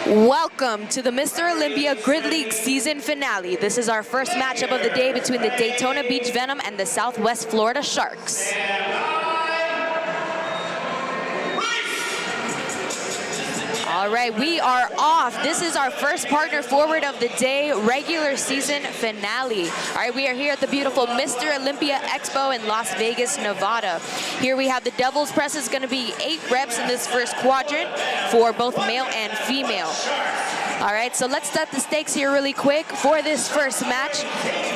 Welcome to the Mr. Olympia Grid League season finale. This is our first matchup of the day between the Daytona Beach Venom and the Southwest Florida Sharks. All right, we are off. This is our first partner forward of the day, regular season finale. All right, we are here at the beautiful Mr. Olympia Expo in Las Vegas, Nevada. Here we have the Devil's Press. Is going to be 8 reps in this first quadrant for both male and female. All right, so let's set the stakes here really quick. For this first match,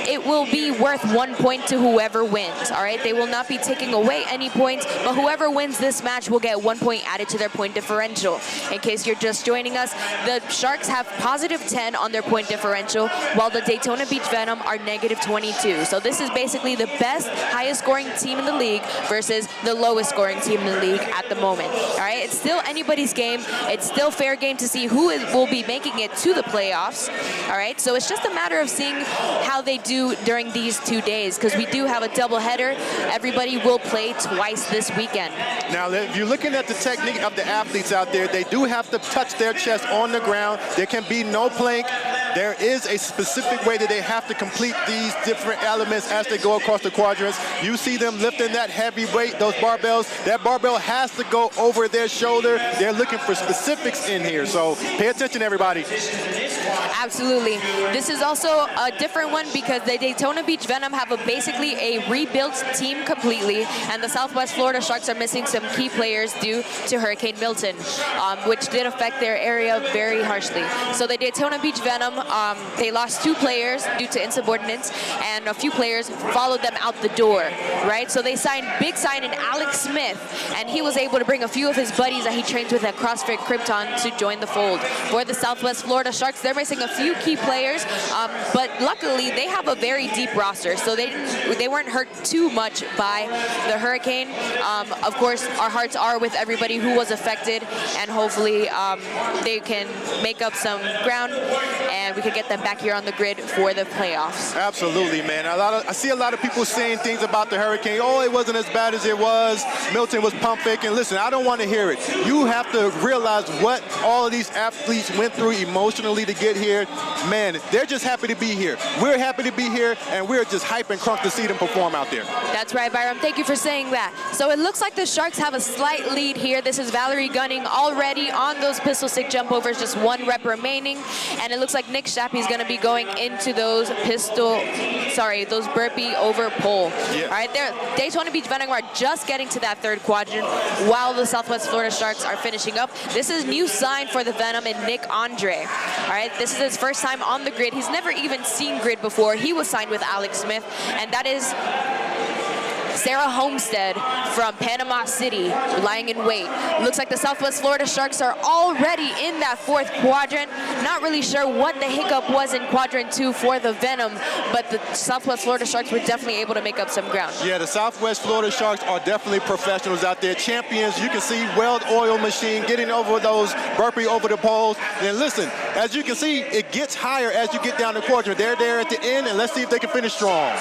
it will be worth 1 point to whoever wins. All right, they will not be taking away any points, but whoever wins this match will get 1 point added to their point differential. In case you're just joining us, the Sharks have positive 10 on their point differential, while the Daytona Beach Venom are negative 22. So this is basically the best, highest scoring team in the league versus the lowest scoring team in the league at the moment. All right, it's still anybody's game. It's still fair game to see who will be making it to the playoffs. All right, so it's just a matter of seeing how they do during these 2 days, because we do have a doubleheader. Everybody will play twice this weekend. Now, if you're looking at the technique of the athletes out there, they do have to touch their chest on the ground. There can be no plank. There is a specific way that they have to complete these different elements as they go across the quadrants. You see them lifting that heavy weight, those barbells. That barbell has to go over their shoulder. They're looking for specifics in here, so pay attention, everybody. Absolutely. This is also a different one because the Daytona Beach Venom have basically a rebuilt team completely, and the Southwest Florida Sharks are missing some key players due to Hurricane Milton, which did affect their area very harshly. So the Daytona Beach Venom, they lost 2 players due to insubordinates, and a few players followed them out the door, right? So they signed big sign in Alex Smith, and he was able to bring a few of his buddies that he trains with at CrossFit Krypton to join the fold. For the Southwest Florida Sharks, they're missing a few key players, but luckily they have a very deep roster, so they weren't hurt too much by the hurricane. Of course, our hearts are with everybody who was affected, and hopefully they can make up some ground and we can get them back here on the grid for the playoffs. Absolutely, man. I see a lot of people saying things about the hurricane. Oh, it wasn't as bad as it was. Milton was pump faking. Listen, I don't want to hear it. You have to realize what all of these athletes went through emotionally to get here. Man, they're just happy to be here. We're happy to be here, and we're just hype and crunk to see them perform out there. That's right, Byram. Thank you for saying that. So it looks like the Sharks have a slight lead here. This is Valerie Gunning already on those pistol stick jump overs, just 1 rep remaining, and it looks like Nick Shappy is going to be going into those those burpee over pole. Yeah. All right, Daytona Beach Venom are just getting to that 3rd quadrant while the Southwest Florida Sharks are finishing up. This is new sign for the Venom and Nick Andre. All right, this is his first time on the grid. He's never even seen grid before. He was signed with Alex Smith, and that is Sarah Homestead from Panama City, lying in wait. Looks like the Southwest Florida Sharks are already in that 4th quadrant. Not really sure what the hiccup was in quadrant 2 for the Venom, but the Southwest Florida Sharks were definitely able to make up some ground. Yeah, the Southwest Florida Sharks are definitely professionals out there, champions. You can see well-oiled machine getting over those burpee over the poles. And listen, as you can see, it gets higher as you get down the quadrant. They're there at the end, and let's see if they can finish strong.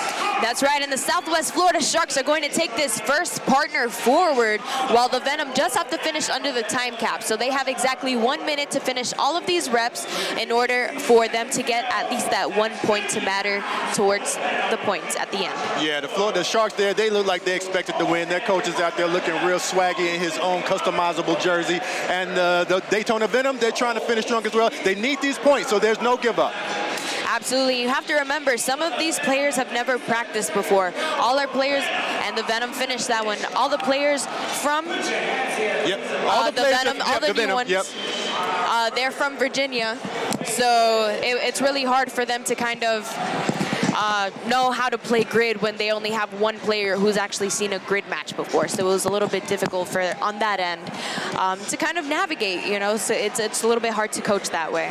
That's right, and the Southwest Florida Sharks are going to take this first partner forward, while the Venom just have to finish under the time cap. So they have exactly 1 minute to finish all of these reps in order for them to get at least that 1 point to matter towards the points at the end. Yeah, the Sharks there, they look like they expected to win. Their coach is out there looking real swaggy in his own customizable jersey. And the Daytona Venom, they're trying to finish strong as well. They need these points, so there's no give up. Absolutely. You have to remember, some of these players have never practiced before. All our players, and the Venom finished that one. All the players from the new ones, they're from Virginia. So it's really hard for them to kind of know how to play grid when they only have 1 player who's actually seen a grid match before. So it was a little bit difficult on that end to kind of navigate, you know, so it's a little bit hard to coach that way.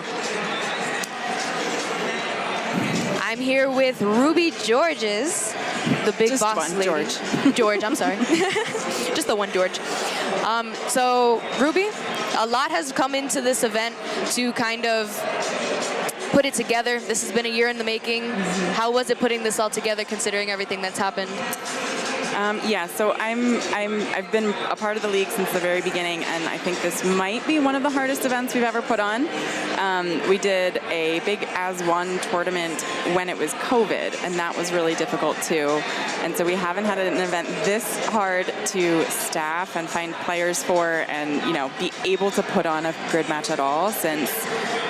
I'm here with Ruby Georges, the big just boss one, lady. George, I'm sorry. Just the one George. So Ruby, a lot has come into this event to kind of put it together. This has been a year in the making. How was it putting this all together, considering everything that's happened? Yeah, so I've been a part of the league since the very beginning, and I think this might be one of the hardest events we've ever put on. We did a big As One tournament when it was COVID, and that was really difficult too. And so we haven't had an event this hard to staff and find players for, and be able to put on a grid match at all since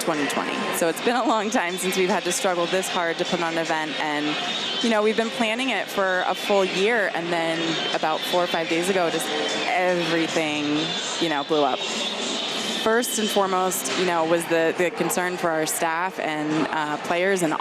2020. So it's been a long time since we've had to struggle this hard to put on an event, and we've been planning it for a full year, and then about 4 or 5 days ago, just everything, blew up. First and foremost, was the concern for our staff and players and,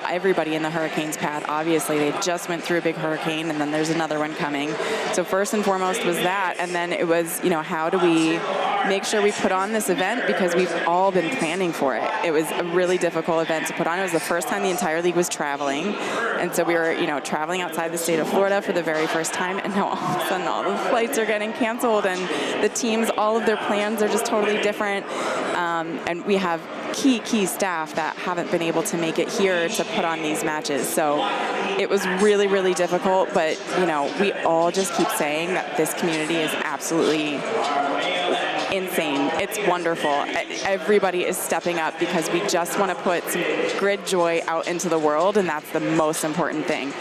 everybody in the Hurricanes pad. Obviously, they just went through a big hurricane, and then there's another one coming. So first and foremost was that, and then it was, how do we make sure we put on this event, because we've all been planning for it. It was a really difficult event to put on. It was the first time the entire league was traveling, and so we were, traveling outside the state of Florida for the very first time, and now all of a sudden all the flights are getting canceled, and the teams, all of their plans are just totally different, and we have key staff that haven't been able to make it here to put on these matches. So it was really, really difficult, but we all just keep saying that this community is absolutely insane. It's wonderful. Everybody is stepping up because we just want to put some grid joy out into the world, and that's the most important thing.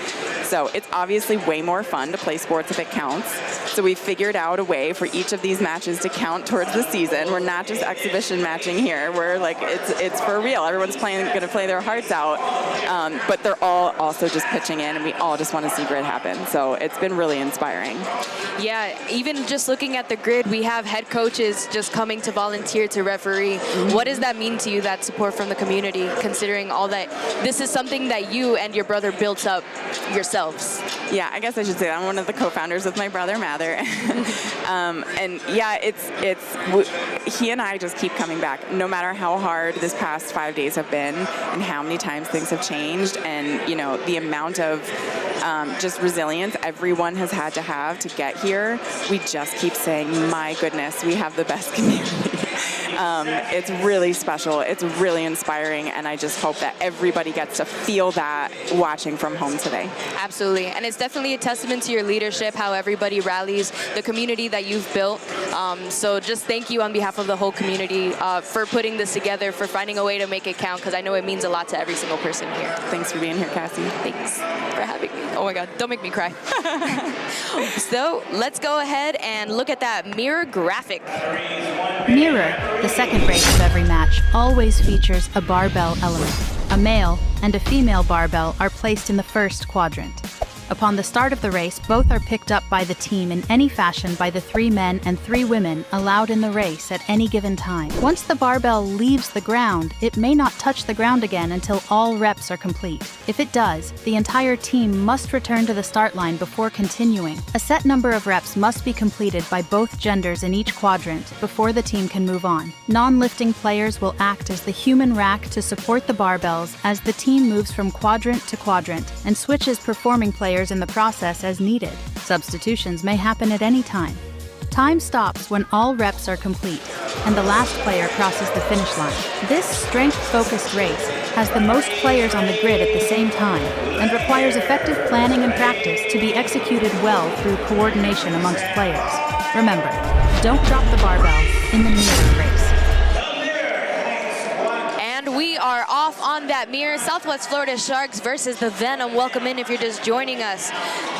So it's obviously way more fun to play sports if it counts. So we figured out a way for each of these matches to count towards the season. We're not just exhibition matching here. We're like, it's for real. Everyone's going to play their hearts out. But they're all also just pitching in, and we all just want to see grid happen. So it's been really inspiring. Yeah, even just looking at the grid, we have head coaches just coming to volunteer to referee. Mm-hmm. What does that mean to you, that support from the community, considering all that this is something that you and your brother built up yourselves? Yeah, I guess I should say I'm one of the co-founders with my brother Mather. And yeah, he and I just keep coming back, no matter how hard this past 5 days have been and how many times things have changed, and the amount of just resilience everyone has had to have to get here. We just keep saying, my goodness, we have the best community. It's really special. It's really inspiring, and I just hope that everybody gets to feel that watching from home today. Absolutely, and it's definitely a testament to your leadership, how everybody rallies, the community that you've built. So just thank you on behalf of the whole community for putting this together, for finding a way to make it count, because I know it means a lot to every single person here. Thanks for being here, Cassie. Thanks for having me. Oh my God, don't make me cry. So let's go ahead and look at that mirror graphic. Mirror, the second race of every match, always features a barbell element. A male and a female barbell are placed in the first quadrant. Upon the start of the race, both are picked up by the team in any fashion by the 3 men and 3 women allowed in the race at any given time. Once the barbell leaves the ground, it may not touch the ground again until all reps are complete. If it does, the entire team must return to the start line before continuing. A set number of reps must be completed by both genders in each quadrant before the team can move on. Non-lifting players will act as the human rack to support the barbells as the team moves from quadrant to quadrant and switches performing players in the process as needed. Substitutions may happen at any time. Time stops when all reps are complete and the last player crosses the finish line. This strength-focused race has the most players on the grid at the same time and requires effective planning and practice to be executed well through coordination amongst players. Remember, don't drop the barbell in the mirror race. We are off on that mirror. Southwest Florida Sharks versus the Venom. Welcome in if you're just joining us.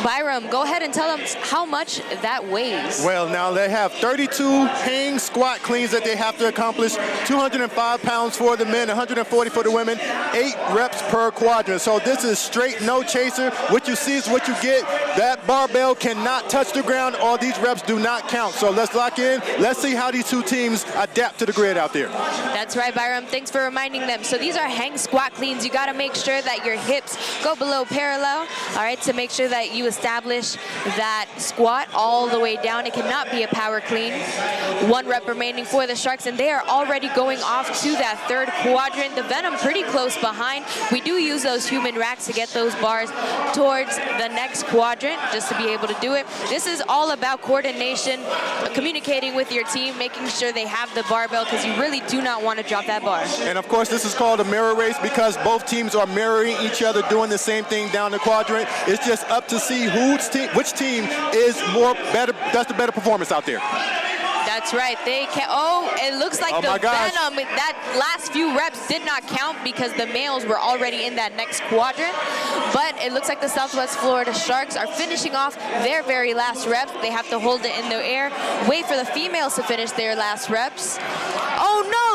Byram, go ahead and tell them how much that weighs. Well, now they have 32 hang squat cleans that they have to accomplish, 205 pounds for the men, 140 for the women, 8 reps per quadrant. So this is straight no chaser. What you see is what you get. That barbell cannot touch the ground. All these reps do not count. So let's lock in. Let's see how these two teams adapt to the grid out there. That's right, Byram. Thanks for reminding them. So these are hang squat cleans. You got to make sure that your hips go below parallel, all right, to make sure that you establish that squat all the way down. It cannot be a power clean. 1 rep remaining for the Sharks, and they are already going off to that 3rd quadrant. The Venom pretty close behind. We do use those human racks to get those bars towards the next quadrant just to be able to do it. This is all about coordination, communicating with your team, making sure they have the barbell, because you really do not want to drop that bar. And of course, this is called a mirror race because both teams are mirroring each other, doing the same thing down the quadrant. It's just up to see which team is does the better performance out there. That's right. They can. Oh, it looks like the Venom. That last few reps did not count because the males were already in that next quadrant. But it looks like the Southwest Florida Sharks are finishing off their very last reps. They have to hold it in the air, wait for the females to finish their last reps. Oh no!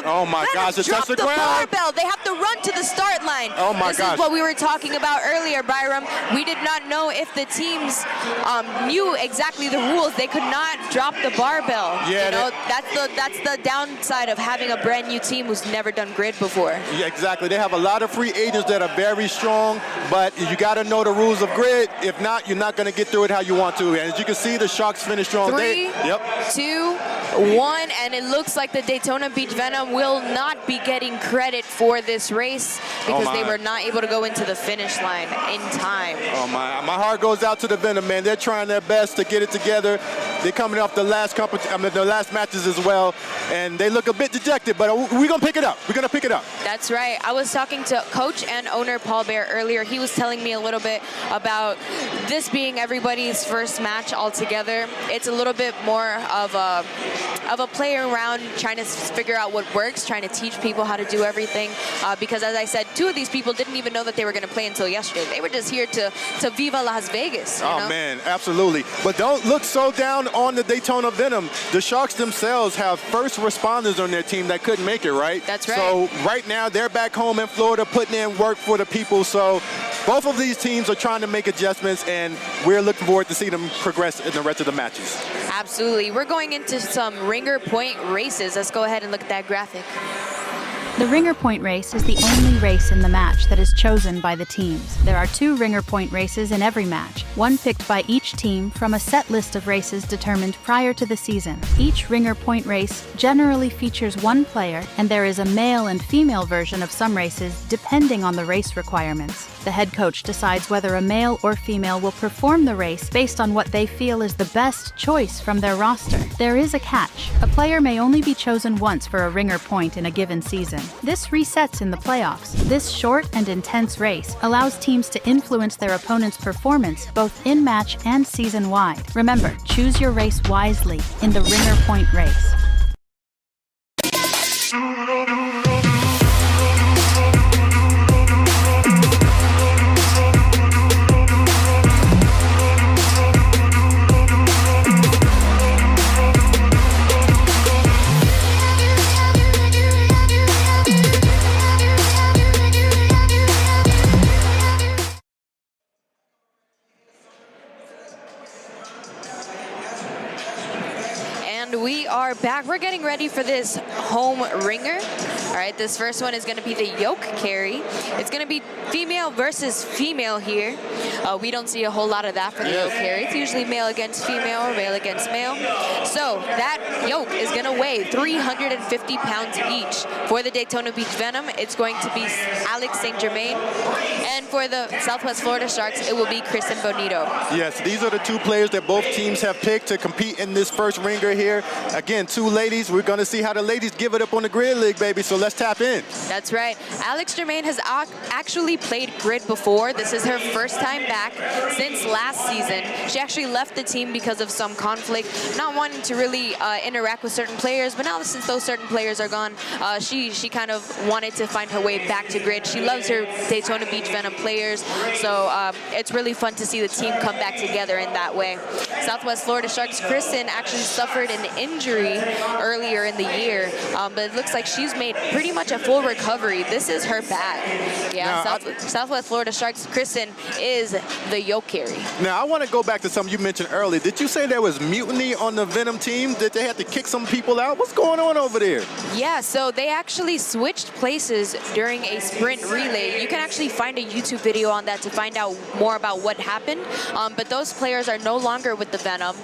Oh my gosh! It touched the ground. Barbell. They have to run to the start line. Oh my gosh! This is what we were talking about earlier, Byram. We did not know if the teams knew exactly the rules. They could not drop the barbell. Yeah, you know, that's the downside of having a brand new team who's never done grid before. Yeah, exactly. They have a lot of free agents that are very strong, but you got to know the rules of grid. If not, you're not going to get through it how you want to. And as you can see, the Sharks finished strong. 3, 2, 1, and it looks like the Daytona Beach Venom will not be getting credit for this race because they were not able to go into the finish line in time. Oh my heart goes out to the Venom, man. They're trying their best to get it together. They're coming off the last the last matches as well, and they look a bit dejected, but we're gonna pick it up. We're gonna pick it up. That's right. I was talking to coach and owner Paul Bear earlier. He was telling me a little bit about this being everybody's first match all together. It's a little bit more of a play around, trying to figure out what works, trying to teach people how to do everything. Because as I said, 2 of these people didn't even know that they were going to play until yesterday. They were just here to Viva Las Vegas. You know? Man, absolutely. But don't look so down on the Daytona Venom. The Sharks themselves have first responders on their team that couldn't make it, right? That's right. So right now they're back home in Florida putting in work for the people. So both of these teams are trying to make adjustments, and we're looking forward to see them progress in the rest of the matches. Absolutely. We're going into some ringer point races. Let's go ahead and look at that graphic. The ringer point race is the only race in the match that is chosen by the teams. There are 2 ringer point races in every match, one picked by each team from a set list of races determined prior to the season. Each ringer point race generally features 1 player, and there is a male and female version of some races depending on the race requirements. The head coach decides whether a male or female will perform the race based on what they feel is the best choice from their roster. There is a catch. A player may only be chosen once for a ringer point in a given season. This resets in the playoffs. This short and intense race allows teams to influence their opponent's performance both in-match and season-wide. Remember, choose your race wisely in the ringer point race. We are back. We're getting ready for this home ringer. All right, this first one is going to be the yoke carry. It's going to be female versus female here. We don't see a whole lot of that for the yoke carry. It's usually male against female or male against male. So that yoke is going to weigh 350 pounds each. For the Daytona Beach Venom, it's going to be Alex St. Germain. And for the Southwest Florida Sharks, it will be Kristen Bonito. Yes, these are the 2 players that both teams have picked to compete in this first ringer here. Again, 2 ladies. We're going to see how the ladies give it up on the grid league, baby. So let's tap in. That's right. Alex Germain has actually played grid before. This is her first time back since last season. She actually left the team because of some conflict, not wanting to really interact with certain players. But now since those certain players are gone, she kind of wanted to find her way back to grid. She loves her Daytona Beach Venom players. So it's really fun to see the team come back together in that way. Southwest Florida Sharks Kristen actually suffered an injury earlier in the year, but it looks like she's made pretty much a full recovery. This is her back. Yeah, Southwest Florida Sharks Kristen is the yoke carry. Now, I want to go back to something you mentioned earlier. Did you say there was mutiny on the Venom team? Did they have to kick some people out? What's going on over there? Yeah, so they actually switched places during a sprint relay. You can actually find a YouTube video on that to find out more about what happened, but those players are no longer with the Venom,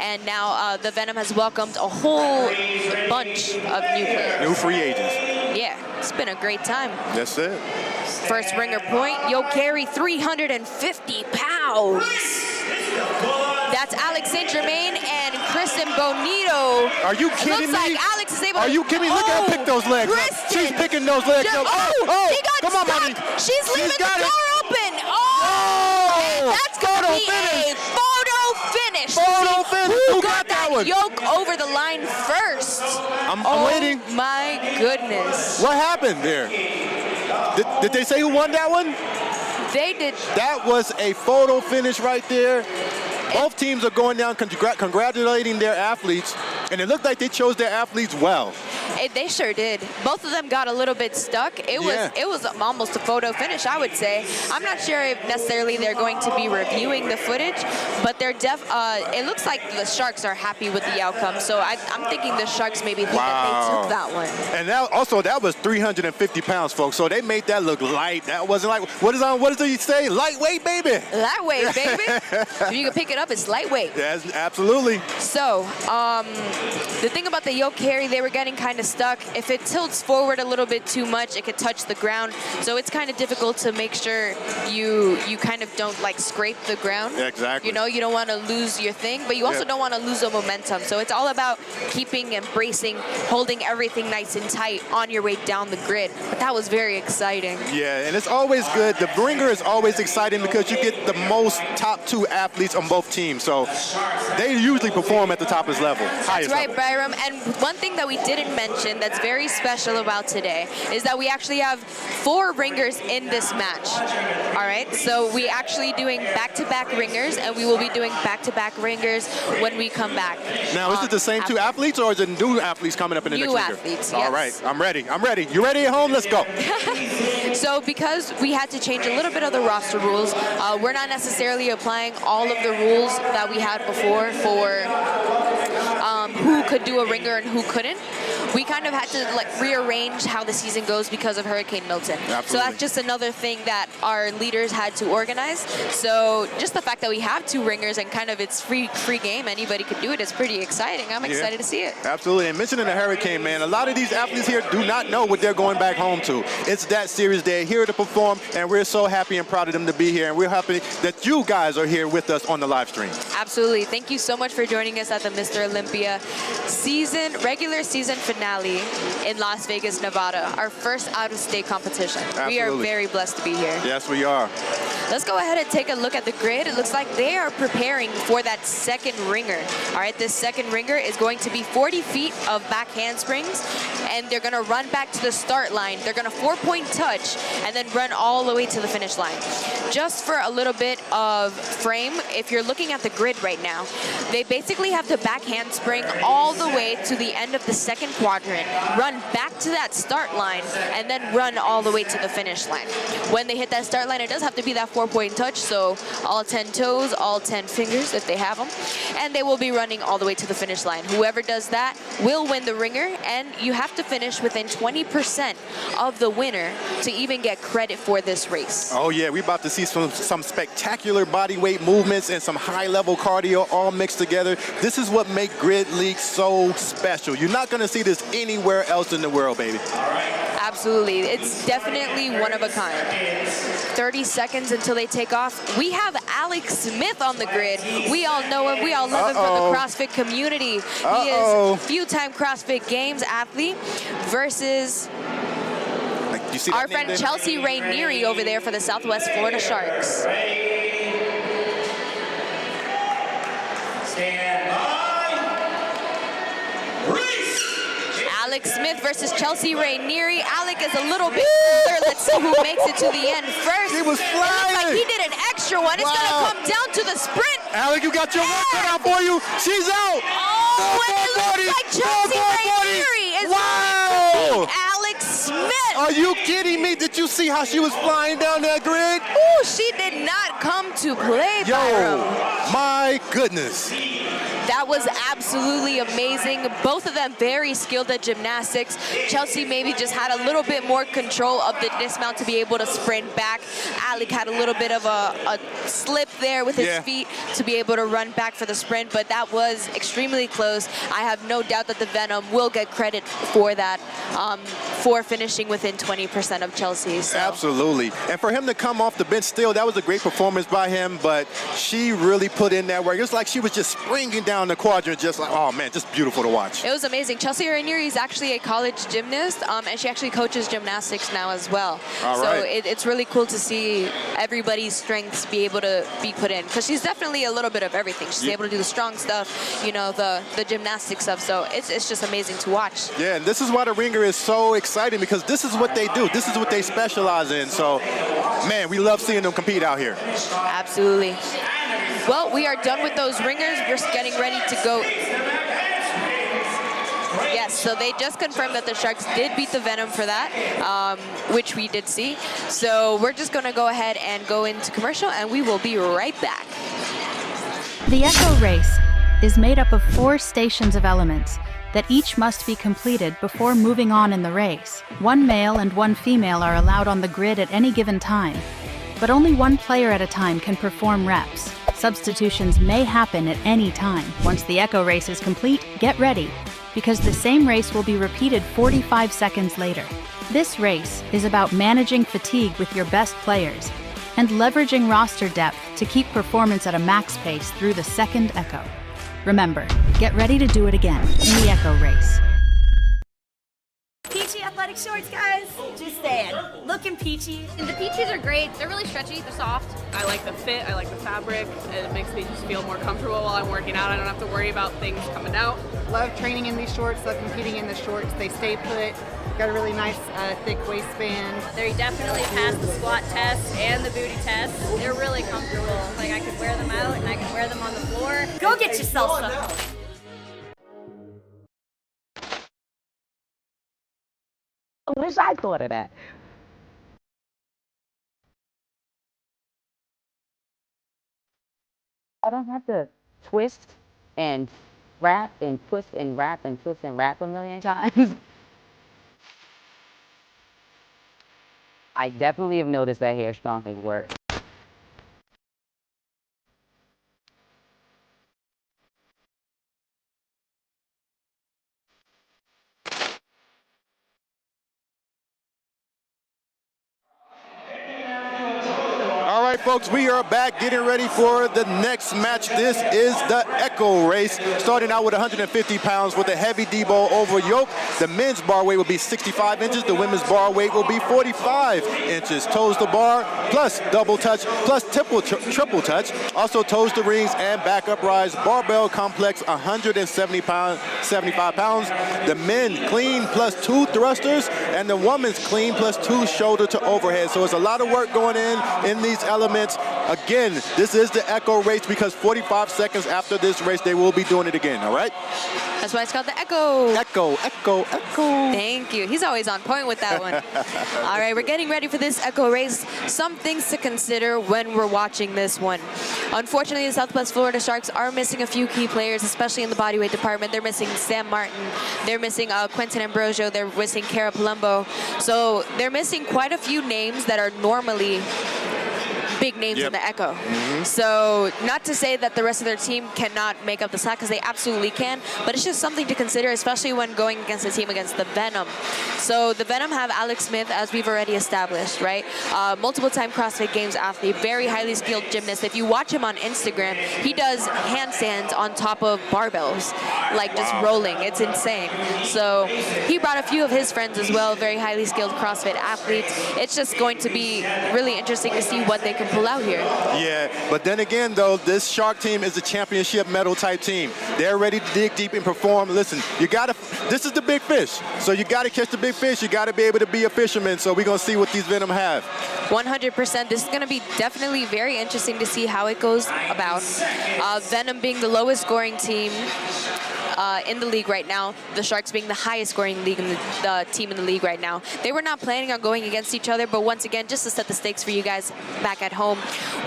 and now the Venom has welcomed a whole bunch of new players. New free agents. Yeah, it's been a great time. That's it. First ringer point, yoke carry 350 pounds. That's Alex St. Germain and Kristen Bonito. Are you kidding It looks me? like Alex is able to... Are you kidding me? Look at her pick those legs up. Kristen. She's picking those legs up. She got come on, stuck. mommy. She's leaving the got it. door open. And that's going to be a photo finish. Photo finish. Who got that one? yoke over the line first? I'm waiting. My goodness. What happened there? Did they say who won that one? They did. That was a photo finish right there. Both teams are going down congratulating their athletes, and it looked like they chose their athletes well. They sure did. Both of them got a little bit stuck. It was almost a photo finish, I would say. I'm not sure if necessarily they're going to be reviewing the footage, but they're it looks like the Sharks are happy with the outcome. So I'm thinking the Sharks maybe think that they took that one. And that was 350 pounds, folks. So they made that look light. That wasn't like what does he say? Lightweight, baby. Lightweight, baby. If you can pick it up, it's lightweight. Yes, absolutely. So the thing about the yoke carry, they were getting kind of stuck. If it tilts forward a little bit too much, it could touch the ground. So it's kind of difficult to make sure you kind of don't like scrape the ground. Yeah, exactly. You know, you don't want to lose your thing, but you also don't want to lose the momentum. So it's all about keeping and bracing, holding everything nice and tight on your way down the grid. But that was very exciting. Yeah, and it's always good. The ringer is always exciting because you get the most top two athletes on both teams. So they usually perform at the top of level. That's right, Byram. And one thing that we didn't mention that's very special about today is that we actually have 4 ringers in this match. All right, so we actually doing back-to-back ringers, and we will be doing back-to-back ringers when we come back. Now, is it the same 2 athletes, or is it new athletes coming up in the next ringer? New athletes, yes. All right, I'm ready. I'm ready. You ready at home? Let's go. So because we had to change a little bit of the roster rules, we're not necessarily applying all of the rules that we had before for who could do a ringer and who couldn't. We kind of had to like rearrange how the season goes because of Hurricane Milton. Absolutely. So that's just another thing that our leaders had to organize. So just the fact that we have 2 ringers and kind of it's free game, anybody could do it, is pretty exciting. I'm excited to see it. Absolutely. And mentioning the Hurricane, man, a lot of these athletes here do not know what they're going back home to. It's that serious. They're here to perform, and we're so happy and proud of them to be here. And we're happy that you guys are here with us on the live stream. Absolutely. Thank you so much for joining us at the Mr. Olympia regular season finale in Las Vegas, Nevada, our first out-of-state competition. Absolutely. We are very blessed to be here. Yes, we are. Let's go ahead and take a look at the grid. It looks like they are preparing for that second ringer. All right, this second ringer is going to be 40 feet of back handsprings, and they're going to run back to the start line. They're going to 4-point touch and then run all the way to the finish line. Just for a little bit of frame, if you're looking at the grid right now, they basically have the back handspring all the way to the end of the second quadrant, run back to that start line, and then run all the way to the finish line. When they hit that start line, it does have to be that 4-point touch, so all 10 toes, all 10 fingers if they have them, and they will be running all the way to the finish line. Whoever does that will win the ringer, and you have to finish within 20% of the winner to even get credit for this race. Oh yeah, we're about to see some spectacular body weight movements and some high-level cardio all mixed together. This is what makes Grid League so special. You're not going to see this anywhere else in the world, baby. Absolutely. It's definitely one of a kind. 30 seconds until they take off. We have Alex Smith on the grid. We all know him. We all love him from the CrossFit community. He is a few-time CrossFit Games athlete versus our friend Chelsea Rainieri over there for the Southwest Florida Sharks. Alex Smith versus Chelsea Rainieri. Alec is a little bit older. Let's see who makes it to the end first. He was flying. It looks like he did an extra one. It's going to come down to the sprint. Alec, you got your work cut out for you. She's out. Oh, and it looks like Chelsea Rainieri is going to beat Alex Smith. Are you kidding me? Did you see how she was flying down that grid? Ooh, she did not come to play, Byram. My goodness. That was absolutely amazing. Both of them very skilled at gymnastics. Chelsea maybe just had a little bit more control of the dismount to be able to sprint back. Alec had a little bit of a slip there with his feet to be able to run back for the sprint, but that was extremely close. I have no doubt that the Venom will get credit for that, for finishing with within 20% of Chelsea. So. Absolutely. And for him to come off the bench still, that was a great performance by him, but she really put in that work. It was like she was just springing down the quadrant, just like, oh man, just beautiful to watch. It was amazing. Chelsea Rainieri is actually a college gymnast, and she actually coaches gymnastics now as well. So it's really cool to see everybody's strengths be able to be put in, because she's definitely a little bit of everything. She's able to do the strong stuff, you know, the gymnastic stuff. So it's just amazing to watch. Yeah, and this is why the ringer is so exciting, because this is what they do. This is what they specialize in. So, man, we love seeing them compete out here. Absolutely. Well, we are done with those ringers. We're getting ready to go. Yes, so they just confirmed that the Sharks did beat the Venom for that, which we did see. So we're just going to go ahead and go into commercial, and we will be right back. The Echo Race is made up of 4 stations of elements that each must be completed before moving on in the race. 1 male and 1 female are allowed on the grid at any given time, but only 1 player at a time can perform reps. Substitutions may happen at any time. Once the Echo Race is complete, get ready, because the same race will be repeated 45 seconds later. This race is about managing fatigue with your best players and leveraging roster depth to keep performance at a max pace through the second Echo. Remember, get ready to do it again in the Echo Race. Peachy athletic shorts, guys. Just saying. Looking peachy. And the peaches are great. They're really stretchy. They're soft. I like the fit. I like the fabric. It makes me just feel more comfortable while I'm working out. I don't have to worry about things coming out. Love training in these shorts. Love competing in the shorts. They stay put. Got a really nice thick waistband. They definitely pass the squat test and the booty test. They're really comfortable. Like, I could wear them out and I could wear them on the floor. Go get yourself some. I wish I thought of that. I don't have to twist and wrap and twist and wrap and twist and wrap a million times. I definitely have noticed that hair strongly works. All right, folks, we are back getting ready for the next match. This is the Echo Race, starting out with 150 pounds with a heavy D-bow over yoke. The men's bar weight will be 65 inches. The women's bar weight will be 45 inches. Toes to bar, plus double touch, plus triple touch. Also toes to rings and back up rise. Barbell complex, 75 pounds. The men clean plus 2 thrusters, and the women's clean plus 2 shoulder to overhead. So it's a lot of work going in these elements. Again, this is the Echo Race, because 45 seconds after this race, they will be doing it again, all right? That's why it's called the Echo. Echo, Echo, Echo. Thank you. He's always on point with that one. All right, we're getting ready for this Echo Race. Some things to consider when we're watching this one. Unfortunately, the Southwest Florida Sharks are missing a few key players, especially in the bodyweight department. They're missing Sam Martin. They're missing Quentin Ambrosio. They're missing Cara Palumbo. So they're missing quite a few names that are normally big names in the Echo. So not to say that the rest of their team cannot make up the slack, because they absolutely can, but it's just something to consider, especially when going against a team against the Venom. So the Venom have Alex Smith, as we've already established, right? Multiple-time CrossFit Games athlete, very highly skilled gymnast. If you watch him on Instagram, he does handstands on top of barbells, like just rolling. It's insane. So he brought a few of his friends as well, very highly skilled CrossFit athletes. It's just going to be really interesting to see what they can pull out here. Yeah, but then again, though, this Shark team is a championship medal type team. They're ready to dig deep and perform. Listen, this is the big fish. So you got to catch the big fish. You got to be able to be a fisherman. So we're going to see what these Venom have. 100%. This is going to be definitely very interesting to see how it goes about. Venom being the lowest scoring team in the league right now, the Sharks being the highest scoring league in the team in the league right now. They were not planning on going against each other, but once again, just to set the stakes for you guys back at home,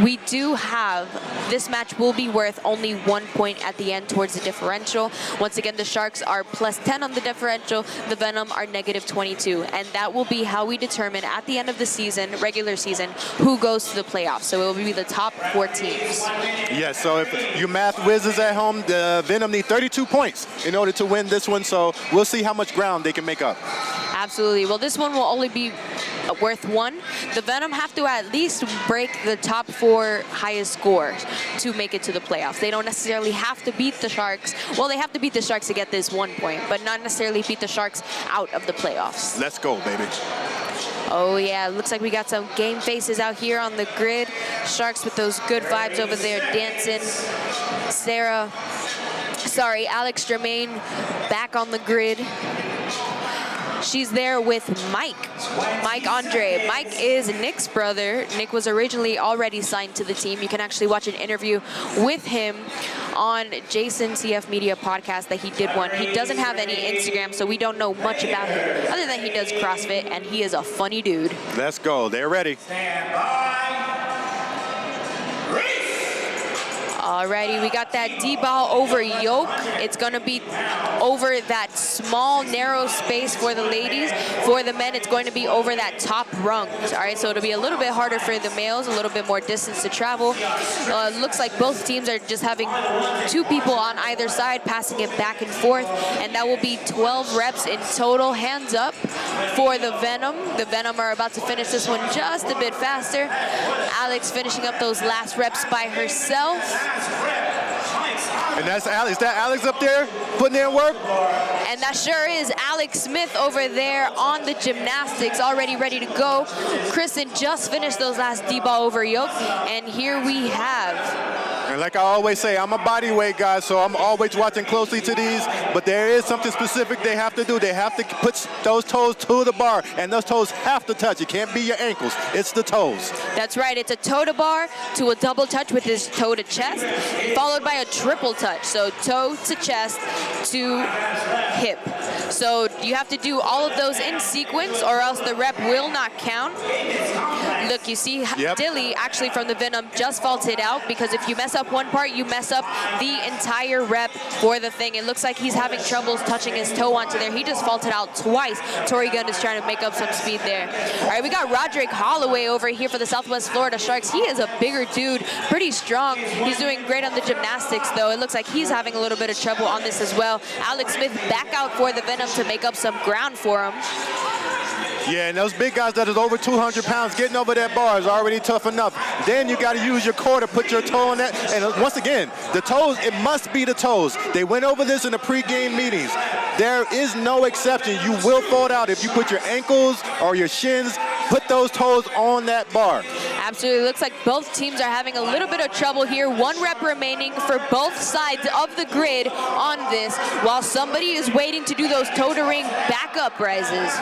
we do have, this match will be worth only 1 point at the end towards the differential. Once again, the Sharks are plus 10 on the differential, the Venom are negative 22, and that will be how we determine at the end of the season, regular season, who goes to the playoffs. So it will be the top 4 teams. Yeah, so if you math whizzes at home, the Venom need 32 points in order to win this one, so we'll see how much ground they can make up. Absolutely. Well, this one will only be worth 1. The Venom have to at least break the top 4 highest scores to make it to the playoffs. They don't necessarily have to beat the Sharks. Well, they have to beat the Sharks to get this 1 point, but not necessarily beat the Sharks out of the playoffs. Let's go, baby. Oh yeah, looks like we got some game faces out here on the grid. Sharks with those good vibes over there dancing. Alex Germain back on the grid. She's there with Mike Andre. Mike is Nick's brother. Nick was originally already signed to the team. You can actually watch an interview with him on Jason CF Media podcast that he did one. He doesn't have any Instagram, so we don't know much about him, other than he does CrossFit, and he is a funny dude. Let's go. They're ready. Alrighty, we got that D-ball over yoke. It's gonna be over that small, narrow space for the ladies. For the men, it's going to be over that top rungs. All right, so it'll be a little bit harder for the males, a little bit more distance to travel. Looks like both teams are just having 2 people on either side, passing it back and forth, and that will be 12 reps in total. Hands up for the Venom. The Venom are about to finish this one just a bit faster. Alex finishing up those last reps by herself. And that's Alex. Is that Alex up there putting in work? And that sure is Alex Smith over there on the gymnastics, already ready to go. Kristen just finished those last D-ball over yoke, and here we have. And like I always say, I'm a body weight guy, so I'm always watching closely to these, but there is something specific they have to do. They have to put those toes to the bar, and those toes have to touch. It can't be your ankles. It's the toes. That's right. It's a toe to bar to a double touch with his toe to chest, followed by a triple touch. So toe to chest to hip. So you have to do all of those in sequence, or else the rep will not count. Look, you see Dilly actually from the Venom just faulted out, because if you mess up one part, you mess up the entire rep for the thing. It looks like he's having troubles touching his toe onto there. He just faulted out twice. Tori Gunn is trying to make up some speed there. All right, we got Roderick Holloway over here for the Southwest Florida Sharks. He is a bigger dude, pretty strong. He's doing great on the gymnastics, though. It looks like he's having a little bit of trouble on this as well. Alex Smith back out for the Venom to make up some ground for him. Yeah, and those big guys that is over 200 pounds, getting over that bar is already tough enough. Then you got to use your core to put your toe on that. And once again, the toes, it must be the toes. They went over this in the pre-game meetings. There is no exception. You will fall out if you put your ankles or your shins, put those toes on that bar. Absolutely. Looks like both teams are having a little bit of trouble here. 1 rep remaining for both sides of the grid on this, while somebody is waiting to do those toe-to-ring backup rises.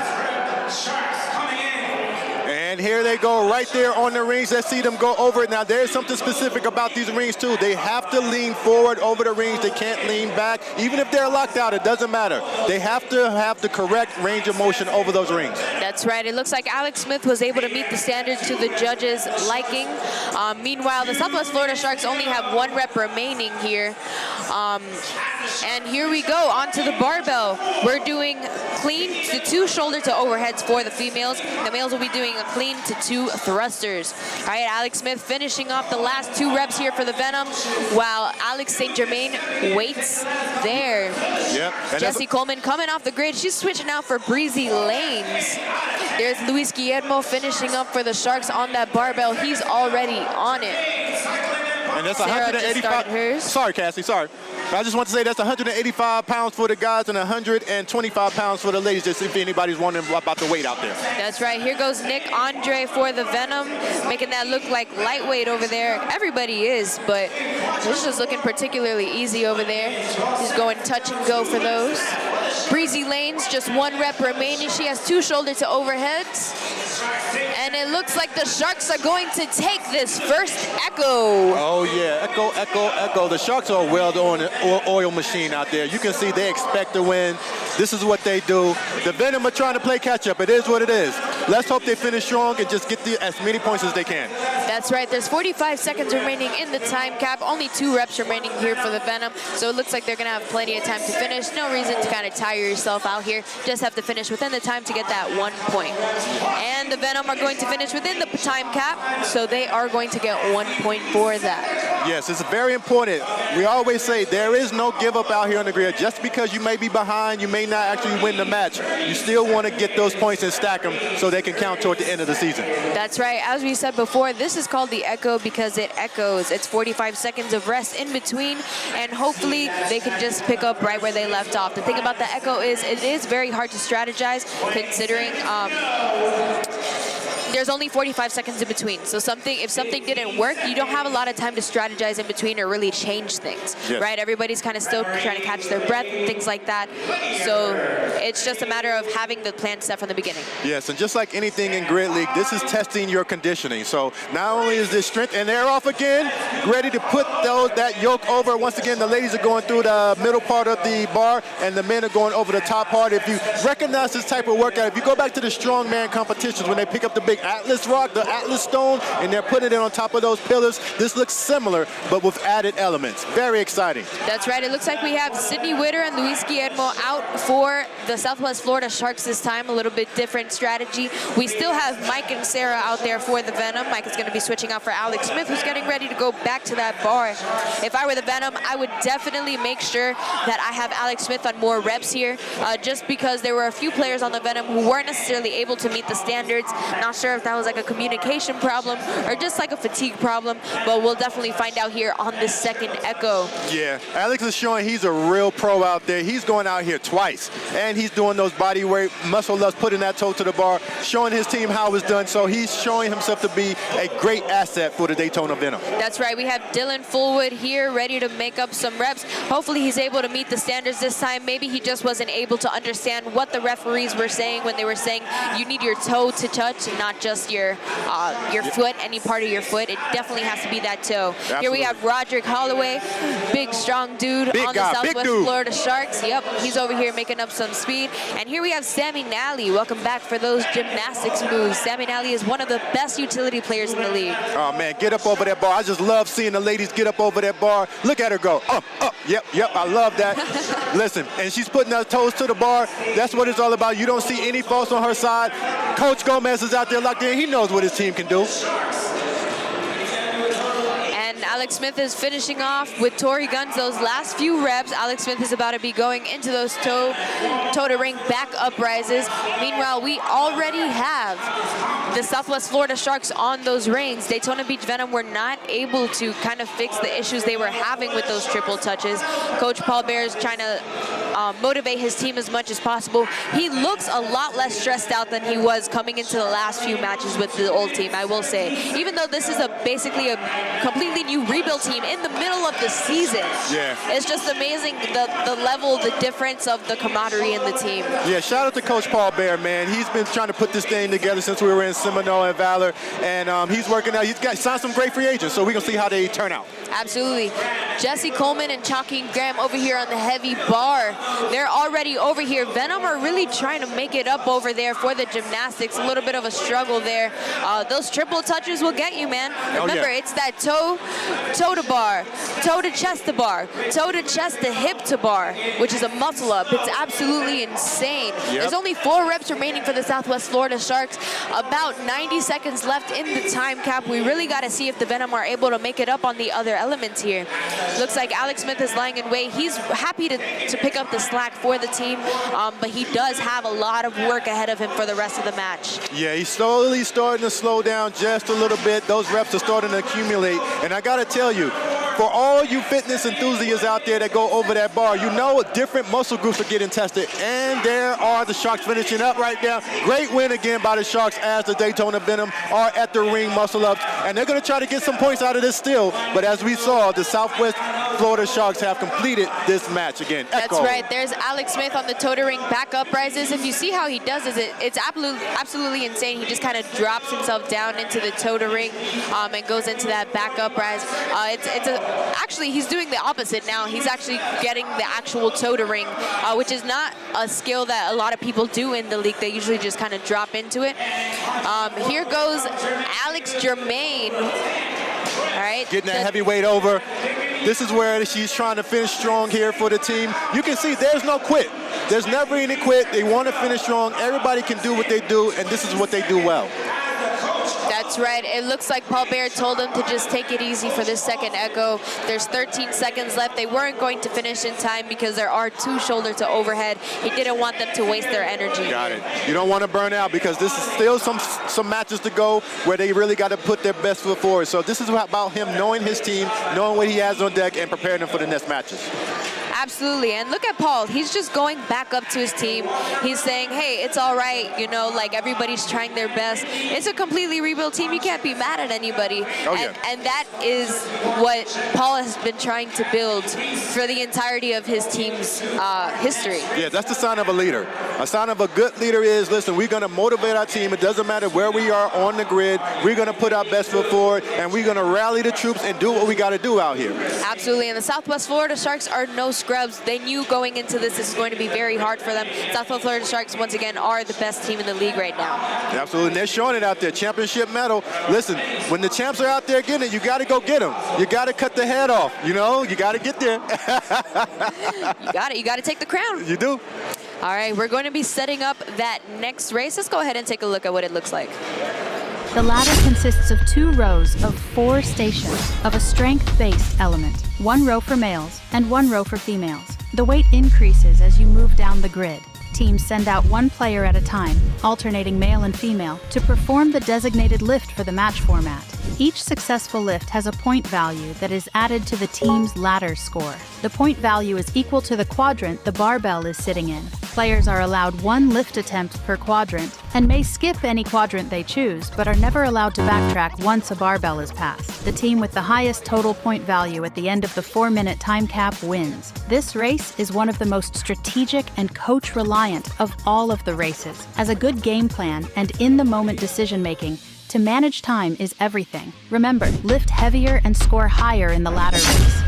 And here they go right there on the rings. Let's see them go over it. Now, there's something specific about these rings, too. They have to lean forward over the rings. They can't lean back. Even if they're locked out, it doesn't matter. They have to have the correct range of motion over those rings. That's right. It looks like Alex Smith was able to meet the standards to the judges' liking. Meanwhile, the Southwest Florida Sharks only have 1 rep remaining here. And here we go, onto the barbell. We're doing clean to 2 shoulder to overheads for the females. The males will be doing a clean to 2 thrusters. All right, Alex Smith finishing off the last 2 reps here for the Venom, while Alex St. Germain waits there. Yep. Jessie Coleman coming off the grid. She's switching out for Breezy Lanes. There's Luis Guillermo finishing up for the Sharks on that barbell. He's already on it. And that's Sarah 185. Sorry, Cassie, sorry. I just want to say that's 185 pounds for the guys and 125 pounds for the ladies, just if anybody's wondering about the weight out there. That's right. Here goes Nick Andre for the Venom, making that look like lightweight over there. Everybody is, but it's just looking particularly easy over there. He's going touch and go for those. Breezy Lanes, just 1 rep remaining. She has 2 shoulder to overheads. And it looks like the Sharks are going to take this first Echo. Oh, yeah. Echo, Echo, Echo. The Sharks are a well-oiled machine out there. You can see they expect to win. This is what they do. The Venom are trying to play catch-up. It is what it is. Let's hope they finish strong and just get as many points as they can. That's right. There's 45 seconds remaining in the time cap. Only 2 reps remaining here for the Venom. So it looks like they're going to have plenty of time to finish. No reason to kind of tire yourself out here. Just have to finish within the time to get that 1 point. And the Venom are going to finish within the time cap. So they are going to get 1 point for that. Yes, it's very important. We always say there is no give up out here on the grid. Just because you may be behind, you may not actually win the match. You still want to get those points and stack them so they can count toward the end of the season. That's right. As we said before, this is called the Echo because it echoes. It's 45 seconds of rest in between, and hopefully they can just pick up right where they left off. The thing about the Echo is it is very hard to strategize considering there's only 45 seconds in between. So if something didn't work, you don't have a lot of time to strategize in between or really change things, right? Everybody's kind of still trying to catch their breath and things like that. So it's just a matter of having the plan set from the beginning. Yes, and just like anything in Grid League, this is testing your conditioning. So not only is this strength, and they're off again, ready to put that yoke over. Once again, the ladies are going through the middle part of the bar, and the men are going over the top part. If you recognize this type of workout, if you go back to the strongman competitions when they pick up the big Atlas rock, the Atlas stone, and they're putting it on top of those pillars, this looks similar, but with added elements. Very exciting. That's right. It looks like we have Sydney Witter and Luis Guillermo out for the Southwest Florida Sharks this time. A little bit different strategy. We still have Mike and Sarah out there for the Venom. Mike is going to be switching out for Alex Smith, who's getting ready to go back to that bar. If I were the Venom, I would definitely make sure that I have Alex Smith on more reps here, just because there were a few players on the Venom who weren't necessarily able to meet the standards. Not sure if that was like a communication problem or just like a fatigue problem, but we'll definitely find out here on this second Echo. Yeah, Alex is showing he's a real pro out there. He's going out here twice, and he's doing those body weight, muscle ups, putting that toe to the bar, showing his team how it's done. So he's showing himself to be a great asset for the Daytona Venom. That's right. We have Dylan Fullwood here ready to make up some reps. Hopefully he's able to meet the standards this time. Maybe he just wasn't able to understand what the referees were saying when they were saying you need your toe to touch, not just your foot, any part of your foot. It definitely has to be that toe. Absolutely. Here we have Roderick Holloway, big, strong dude on the Southwest Florida Sharks. Yep, he's over here making up some speed. And here we have Sammy Nally. Welcome back for those gymnastics moves. Sammy Nally is one of the best utility players in the league. Oh, man, get up over that bar. I just love seeing the ladies get up over that bar. Look at her go. Up, up. Yep, I love that. Listen, and she's putting her toes to the bar. That's what it's all about. You don't see any faults on her side. Coach Gomez is out there locked in. He knows what his team can do. And Alex Smith is finishing off with Tori Guns those last few reps. Alex Smith is about to be going into those toe-to-ring back up rises. Meanwhile, we already have the Southwest Florida Sharks on those rings. Daytona Beach Venom were not able to kind of fix the issues they were having with those triple touches. Coach Paul Bear is trying to motivate his team as much as possible. He looks a lot less stressed out than he was coming into the last few matches with the old team, I will say. Even though this is basically a completely new rebuild team in the middle of the season. Yeah. It's just amazing the level, the difference of the camaraderie in the team. Yeah, shout out to Coach Paul Bear, man. He's been trying to put this thing together since we were in Seminole and Valor, and he's working out. He's signed some great free agents, so we're going to see how they turn out. Absolutely. Jesse Coleman and Chalky Graham over here on the heavy bar. They're already over here. Venom are really trying to make it up over there for the gymnastics. A little bit of a struggle there. Those triple touches will get you, man. Remember, it's that toe to bar, toe to chest to bar, toe to chest to hip to bar, which is a muscle up. It's absolutely insane. There's only 4 reps remaining for the Southwest Florida Sharks. About 90 seconds left in the time cap. We really got to see if the Venom are able to make it up on the other elements here. Looks like Alex Smith is lying in wait. He's happy to pick up the slack for the team, but he does have a lot of work ahead of him for the rest of the match. Yeah, he's slowly starting to slow down just a little bit. Those reps are starting to accumulate, and I gotta tell you, for all you fitness enthusiasts out there that go over that bar, you know different muscle groups are getting tested, and there are the Sharks finishing up right now. Great win again by the Sharks as the Daytona Venom are at the ring muscle ups, and they're going to try to get some points out of this still, but as we saw, the Southwest Florida Sharks have completed this match again. That's right. There's Alex Smith on the toe-to-ring back up rises. If you see how he does this, it's absolutely insane. He just kind of drops himself down into the toe-to-ring and goes into that back up rise. Actually, he's doing the opposite now. He's actually getting the actual toe-to-ring, which is not a skill that a lot of people do in the league. They usually just kind of drop into it. Here goes Alex Germain. All right. Getting that heavyweight over. This is where she's trying to finish strong here for the team. You can see there's no quit. There's never any quit. They want to finish strong. Everybody can do what they do, and this is what they do well. That's right. It looks like Paul Bear told him to just take it easy for this second echo. There's 13 seconds left. They weren't going to finish in time because there are 2 shoulder to overhead. He didn't want them to waste their energy. Got it. You don't want to burn out because this is still some matches to go where they really got to put their best foot forward. So this is about him knowing his team, knowing what he has on deck, and preparing them for the next matches. Absolutely. And look at Paul. He's just going back up to his team. He's saying, hey, it's all right. You know, like everybody's trying their best. It's a completely rebuilt team. You can't be mad at anybody. Oh, yeah. And that is what Paul has been trying to build for the entirety of his team's history. Yeah, that's the sign of a leader. A sign of a good leader is, listen, we're going to motivate our team. It doesn't matter where we are on the grid. We're going to put our best foot forward, and we're going to rally the troops and do what we got to do out here. Absolutely. And the Southwest Florida Sharks are no scrubs. They knew going into this is going to be very hard for them. Southwest Florida Sharks, once again, are the best team in the league right now. Absolutely. And they're showing it out there. Championship medal. Listen, when the champs are out there getting it, you got to go get them. You got to cut the head off. You know, you got to get there. You got it. You got to take the crown. You do. All right, we're going to be setting up that next race. Let's go ahead and take a look at what it looks like. The ladder consists of 2 rows of 4 stations of a strength-based element, 1 row for males and 1 row for females. The weight increases as you move down the grid. Teams send out 1 player at a time, alternating male and female, to perform the designated lift for the match format. Each successful lift has a point value that is added to the team's ladder score. The point value is equal to the quadrant the barbell is sitting in. Players are allowed 1 lift attempt per quadrant and may skip any quadrant they choose, but are never allowed to backtrack once a barbell is passed. The team with the highest total point value at the end of the 4-minute time cap wins. This race is one of the most strategic and coach-reliant of all of the races. As a good game plan and in-the-moment decision-making, to manage time is everything. Remember, lift heavier and score higher in the ladder race.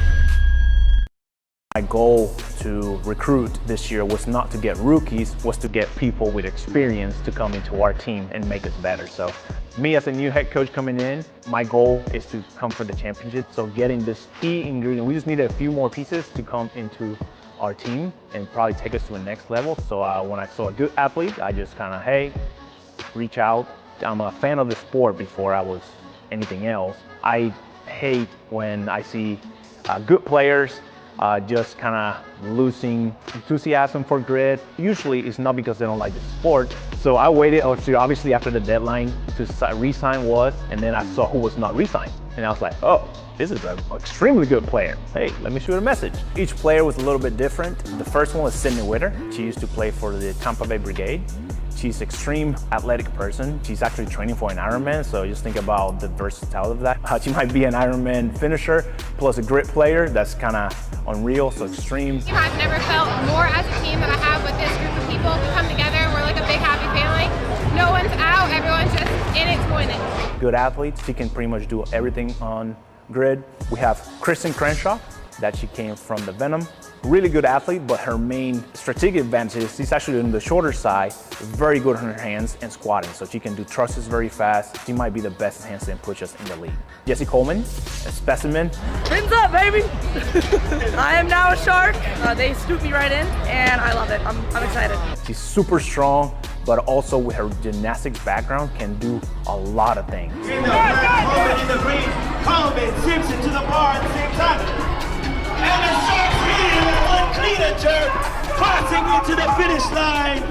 My goal to recruit this year was not to get rookies, was to get people with experience to come into our team and make us better. So me as a new head coach coming in, my goal is to come for the championship. So getting this key ingredient, we just need a few more pieces to come into our team and probably take us to the next level. So when I saw a good athlete, I just kind of, hey, reach out. I'm a fan of the sport before I was anything else. I hate when I see good players just kind of losing enthusiasm for grid. Usually it's not because they don't like the sport. So I waited, obviously after the deadline to re-sign was, and then I saw who was not re-signed. And I was like, oh, this is an extremely good player. Hey, let me shoot a message. Each player was a little bit different. The first one was Sydney Witter. She used to play for the Tampa Bay Brigade. She's an extreme athletic person. She's actually training for an Ironman, so just think about the versatility of that. She might be an Ironman finisher, plus a grit player. That's kind of unreal, so extreme. I've never felt more as a team than I have with this group of people. We come together, we're like a big happy family. No one's out, everyone's just in it to win it. Good athletes, she can pretty much do everything on grid. We have Kristen Crenshaw, that she came from the Venom. Really good athlete, but her main strategic advantage is she's actually on the shorter side, very good on her hands and squatting, so she can do thrusts very fast. She might be the best handstand pushers in the league. Jessie Coleman, a specimen. Fins up, baby! I am now a Shark. They scoop me right in, and I love it. I'm excited. She's super strong, but also with her gymnastics background can do a lot of things. In the black, Coleman in the green, Coleman, Simpson to the bar at the same time. And the Sharks leading with one cleaner jerk, crossing into the finish line.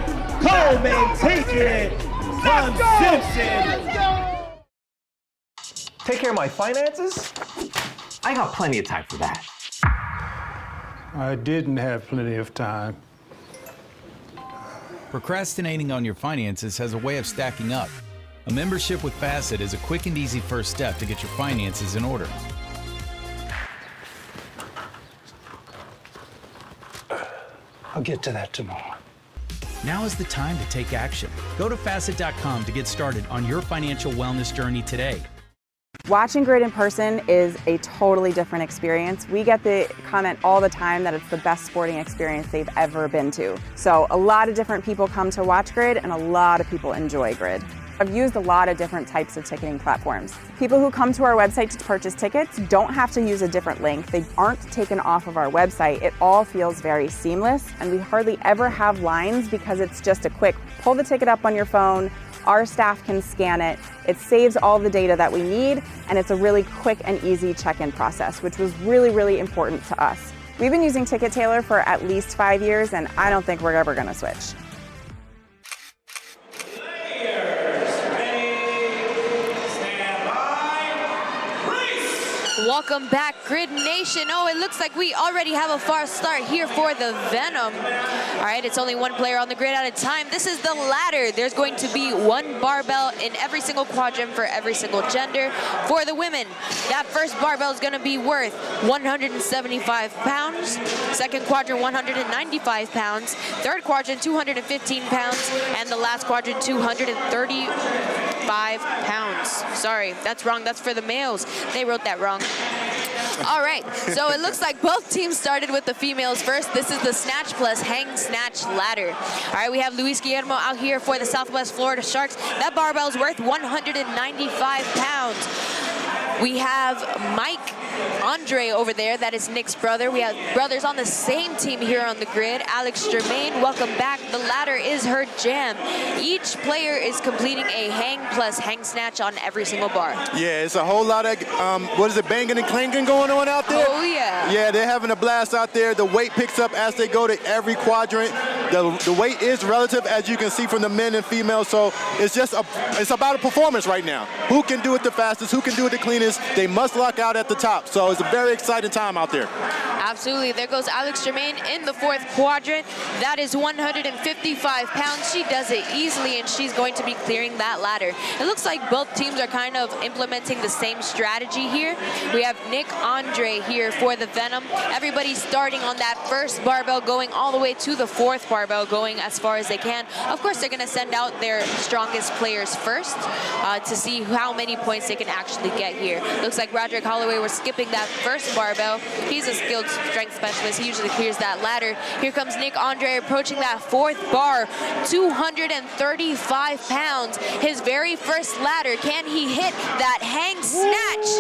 Coleman taking it from Simpson. Take care of my finances? I got plenty of time for that. I didn't have plenty of time. Procrastinating on your finances has a way of stacking up. A membership with Facet is a quick and easy first step to get your finances in order. I'll get to that tomorrow. Now is the time to take action. Go to Facet.com to get started on your financial wellness journey today. Watching grid in person is a totally different experience. We get the comment all the time that it's the best sporting experience they've ever been to. So a lot of different people come to watch grid and a lot of people enjoy grid. I've used a lot of different types of ticketing platforms. People who come to our website to purchase tickets don't have to use a different link. They aren't taken off of our website. It all feels very seamless, and we hardly ever have lines because it's just a quick pull the ticket up on your phone. Our staff can scan it. It saves all the data that we need, and it's a really quick and easy check-in process, which was really, really important to us. We've been using Ticket Tailor for at least 5 years, and I don't think we're ever going to switch. Welcome back, Grid Nation. Oh, it looks like we already have a far start here for the Venom. All right, it's only one player on the grid at a time. This is the ladder. There's going to be one barbell in every single quadrant for every single gender. For the women, that first barbell is going to be worth 175 pounds. Second quadrant, 195 pounds. Third quadrant, 215 pounds. And the last quadrant, 235 pounds. Sorry, that's wrong. That's for the males. They wrote that wrong. All right, so it looks like both teams started with the females first. This is the snatch plus hang snatch ladder. All right, we have Luis Guillermo out here for the Southwest Florida Sharks. That barbell is worth 195 pounds. We have Mike Andre over there. That is Nick's brother. We have brothers on the same team here on the grid. Alex Germain, welcome back. The ladder is her jam. Each player is completing a hang plus hang snatch on every single bar. Yeah, it's a whole lot of, what is it, banging and clanking going on out there? Oh, yeah. Yeah, they're having a blast out there. The weight picks up as they go to every quadrant. The weight is relative, as you can see from the men and females, so it's just it's about a performance right now. Who can do it the fastest? Who can do it the cleanest? They must lock out at the top, so it's a very exciting time out there. Absolutely. There goes Alex Germain in the fourth quadrant. That is 155 pounds. She does it easily, and she's going to be clearing that ladder. It looks like both teams are kind of implementing the same strategy here. We have Nick Andre here for the Venom. Everybody's starting on that first barbell, going all the way to the fourth barbell, going as far as they can. Of course, they're going to send out their strongest players first to see how many points they can actually get here. Looks like Roderick Holloway was skipping that first barbell. He's a skilled strength specialist. He usually clears that ladder. Here comes Nick Andre approaching that fourth bar, 235 pounds. His very first ladder. Can he hit that hang snatch?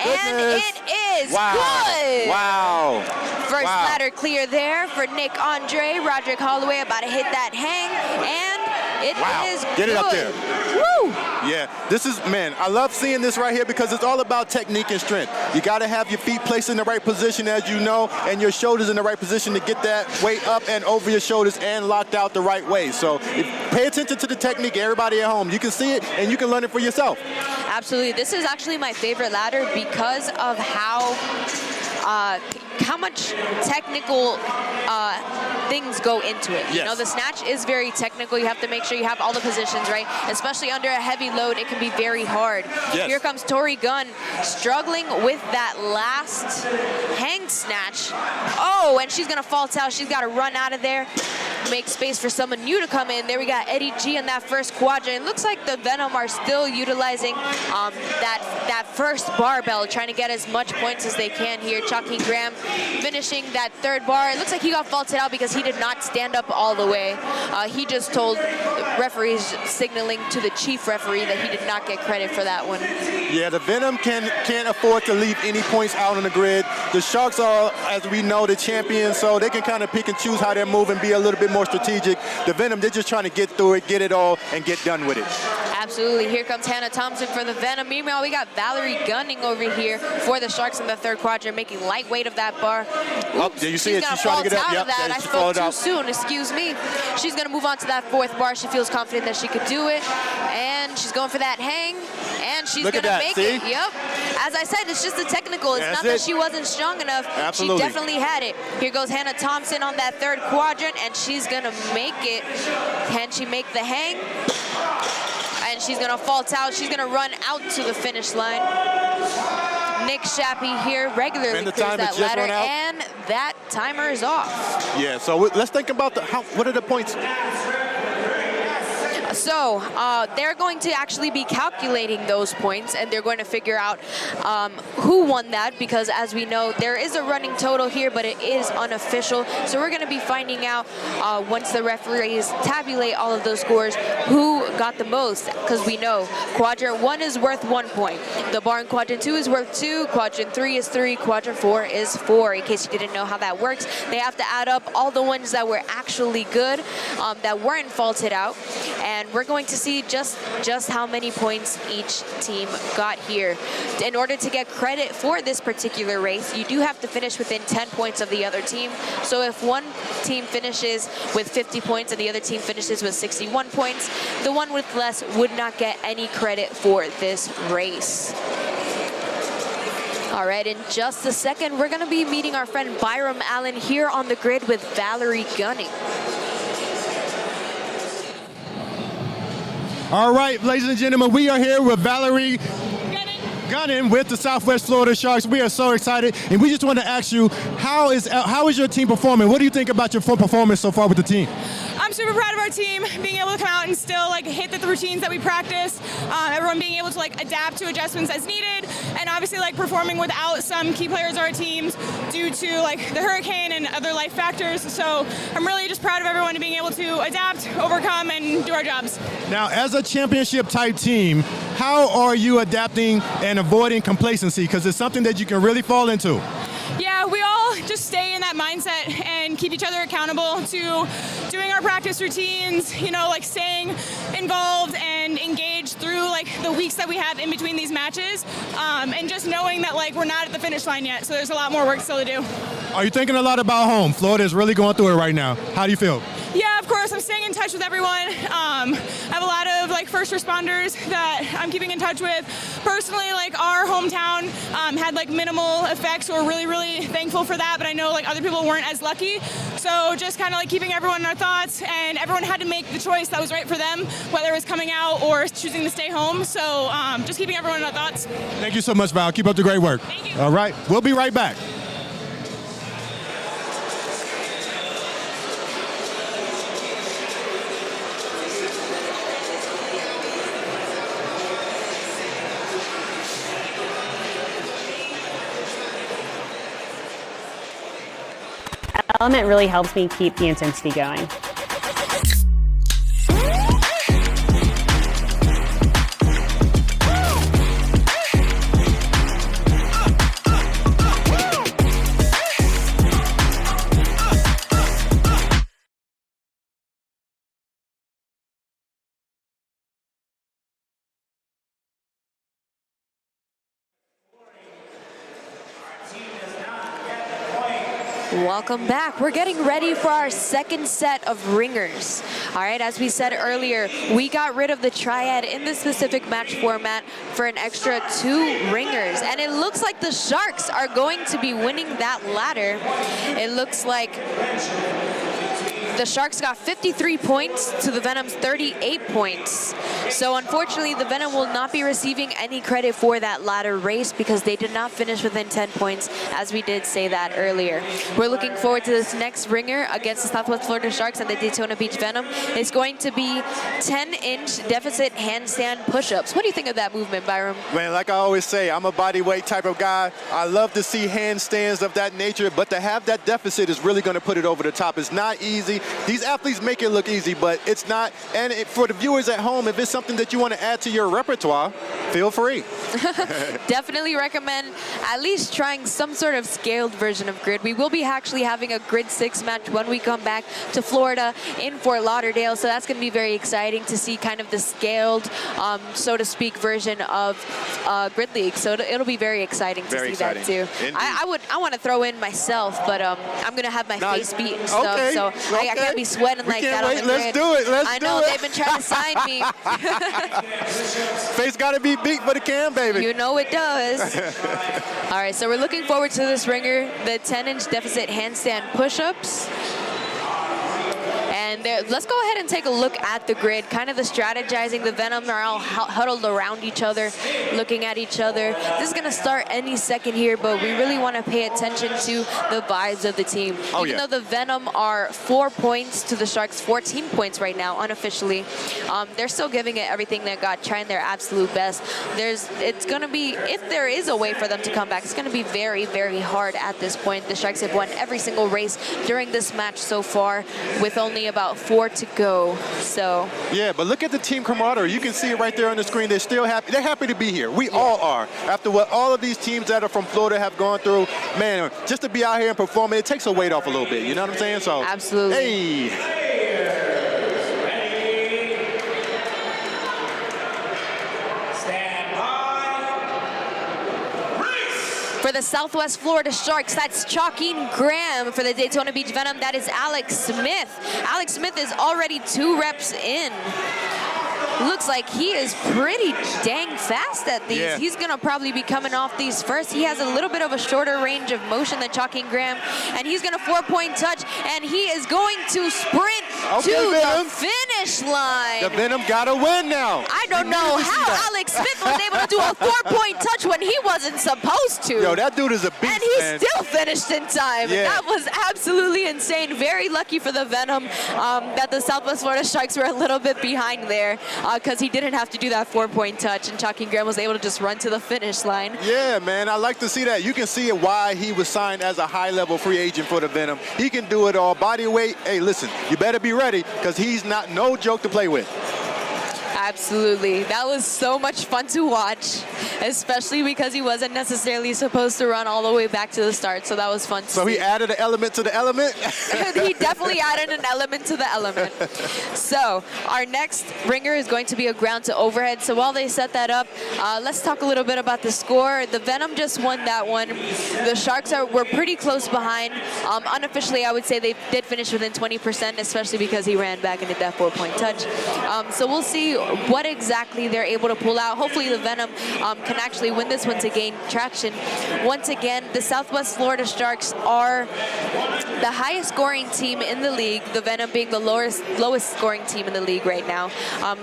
And it is good. Wow. First ladder clear there for Nick Andre. Roderick Holloway about to hit that hang, and it is Get good. it up there. Woo! Yeah, this is, man, I love seeing this right here because it's all about technique and strength. You got to have your feet placed in the right position, as you know, and your shoulders in the right position to get that weight up and over your shoulders and locked out the right way. So pay attention to the technique, everybody at home. You can see it and you can learn it for yourself. Absolutely. This is actually my favorite ladder because of how much technical things go into it. Yes. You know, the snatch is very technical. You have to make sure you have all the positions right, especially under a heavy load. It can be very hard. Yes. Here comes Tori Gunn struggling with that last hang snatch. Oh, and she's gonna fall out. She's got to run out of there, make space for someone new to come in. There we got Eddie G in that first quadrant. It looks like the Venom are still utilizing that first barbell, trying to get as much points as they can here. Chucky Graham finishing that third bar. It looks like he got faulted out because he did not stand up all the way. He just told referees, signaling to the chief referee that he did not get credit for that one. Yeah, the Venom can't afford to leave any points out on the grid. The Sharks are, as we know, the champions, so they can kind of pick and choose how they're moving, be a little bit more strategic. The Venom, they're just trying to get through it, get it all, and get done with it. Absolutely. Here comes Hannah Thompson for the Venom. Meanwhile, we got Valerie Gunning over here for the Sharks in the third quadrant, making lightweight of that bar. Oh, yeah, you see it. She's trying to get up. Out of that. Yeah, I spoke too soon. Excuse me. She's going to move on to that fourth bar. She feels confident that she could do it, and she's going for that hang, and she's going to make it. Yep. As I said, it's just the technical. It's not that she wasn't strong enough. Absolutely. She definitely had it. Here goes Hannah Thompson on that third quadrant, and she's going to make it. Can she make the hang? And she's going to fall out. She's going to run out to the finish line. Nick Shappy here regularly clears that ladder, and that timer is off. Yeah, so let's think about what are the points? So they're going to actually be calculating those points, and they're going to figure out who won that, because as we know, there is a running total here, but it is unofficial. So we're going to be finding out once the referees tabulate all of those scores, who got the most, because we know quadrant 1 is worth 1 point. The bar in quadrant 2 is worth 2, quadrant 3 is 3, quadrant 4 is 4. In case you didn't know how that works, they have to add up all the ones that were actually good, that weren't faulted out, and and we're going to see just how many points each team got here. In order to get credit for this particular race, you do have to finish within 10 points of the other team. So if one team finishes with 50 points and the other team finishes with 61 points, the one with less would not get any credit for this race. All right, in just a second, we're gonna be meeting our friend Byram Allen here on the grid with Valerie Gunning. All right, ladies and gentlemen, we are here with Valerie Gunning with the Southwest Florida Sharks. We are so excited, and we just want to ask you, how is your team performing? What do you think about your performance so far with the team? I'm super proud of our team being able to come out and still like hit the routines that we practice. Everyone being able to like adapt to adjustments as needed, and obviously like performing without some key players of our teams due to like the hurricane and other life factors. So I'm really just proud of everyone being able to adapt, overcome, and do our jobs. Now, as a championship type team, how are you adapting and avoiding complacency? Because it's something that you can really fall into. Yeah, we all just stay in that mindset and keep each other accountable to doing our practice routines, you know, like staying involved and engaged through like the weeks that we have in between these matches, and just knowing that like we're not at the finish line yet, so there's a lot more work still to do. Are you thinking a lot about home? Florida is really going through it right now. How do you feel? Yeah, of course, I'm staying in touch with everyone. I have a lot of like first responders that I'm keeping in touch with. Personally, like our hometown had like minimal effects, so we're really thankful for that, but I know like other people weren't as lucky. So just kind of like keeping everyone in our thoughts, and everyone had to make the choice that was right for them, whether it was coming out or choosing to stay home. So just keeping everyone in our thoughts. Thank you so much, Val. Keep up the great work. Thank you. All right, we'll be right back. Element really helps me keep the intensity going. Welcome back. We're getting ready for our second set of ringers. All right, as we said earlier, we got rid of the triad in the specific match format for an extra 2 ringers. And it looks like the Sharks are going to be winning that ladder. It looks like the Sharks got 53 points to the Venom's 38 points. So unfortunately, the Venom will not be receiving any credit for that ladder race because they did not finish within 10 points, as we did say that earlier. We're looking forward to this next ringer against the Southwest Florida Sharks and the Daytona Beach Venom. It's going to be 10-inch deficit handstand push-ups. What do you think of that movement, Byram? Man, like I always say, I'm a body weight type of guy. I love to see handstands of that nature, but to have that deficit is really going to put it over the top. It's not easy. These athletes make it look easy, but it's not. And for the viewers at home, if it's something that you want to add to your repertoire, feel free. Definitely recommend at least trying some sort of scaled version of grid. We will be actually having a grid 6 match when we come back to Florida in Fort Lauderdale, so that's going to be very exciting to see kind of the scaled, so to speak, version of Grid League. So it'll be very exciting to see that too. I want to throw in myself, but I'm going to have my face beat and stuff, okay, so I can't be sweating like that on the grid. Let's do it. I know they've been trying to sign me. Face got to be beat, but it can, baby. You know it does. All right, so we're looking forward to this ringer, the 10-inch deficit handstand push-ups. And let's go ahead and take a look at the grid, kind of the strategizing. The Venom are all huddled around each other, looking at each other. This is going to start any second here, but we really want to pay attention to the vibes of the team. Even though the Venom are 4 points to the Sharks, 14 points right now, unofficially, they're still giving it everything they got, trying their absolute best. It's going to be, if there is a way for them to come back, it's going to be very, very hard at this point. The Sharks have won every single race during this match so far, with only about 4 to go. So yeah, but look at the team camaraderie. You can see it right there on the screen. They're still happy. They're happy to be here. We all are. After what all of these teams that are from Florida have gone through, man, just to be out here and performing, it takes a weight off a little bit. You know what I'm saying? So absolutely. Hey. For the Southwest Florida Sharks, that's Chalkeen Graham. For the Daytona Beach Venom, that is Alex Smith. Alex Smith is already 2 reps in. Looks like he is pretty dang fast at these. Yeah. He's gonna probably be coming off these first. He has a little bit of a shorter range of motion than Chalkeen Graham, and he's gonna 4-point touch, and he is going to sprint to Venom. the finish line. The Venom got to win now. I don't know how Alex Smith was able to do a 4-point touch when he wasn't supposed to. Yo, that dude is a beast, and he man. still finished in time. Yeah. That was absolutely insane. Very lucky for the Venom that the Southwest Florida Sharks were a little bit behind there, because he didn't have to do that 4-point touch, and Chalkeen Graham was able to just run to the finish line. Yeah, man, I like to see that. You can see it why he was signed as a high-level free agent for the Venom. He can do it all. Body weight, hey, listen, you better be ready, because he's not no joke to play with. Absolutely. That was so much fun to watch, especially because he wasn't necessarily supposed to run all the way back to the start, so that was fun to see. So he added an element to the element? He definitely added an element to the element. So our next ringer is going to be a ground to overhead. So while they set that up, let's talk a little bit about the score. The Venom just won that one. The Sharks were pretty close behind. Unofficially, I would say they did finish within 20%, especially because he ran back and did that 4-point touch. So we'll see what exactly they're able to pull out. Hopefully the Venom can actually win this one to gain traction. Once again, the Southwest Florida Sharks are the highest scoring team in the league, the Venom being the lowest scoring team in the league right now.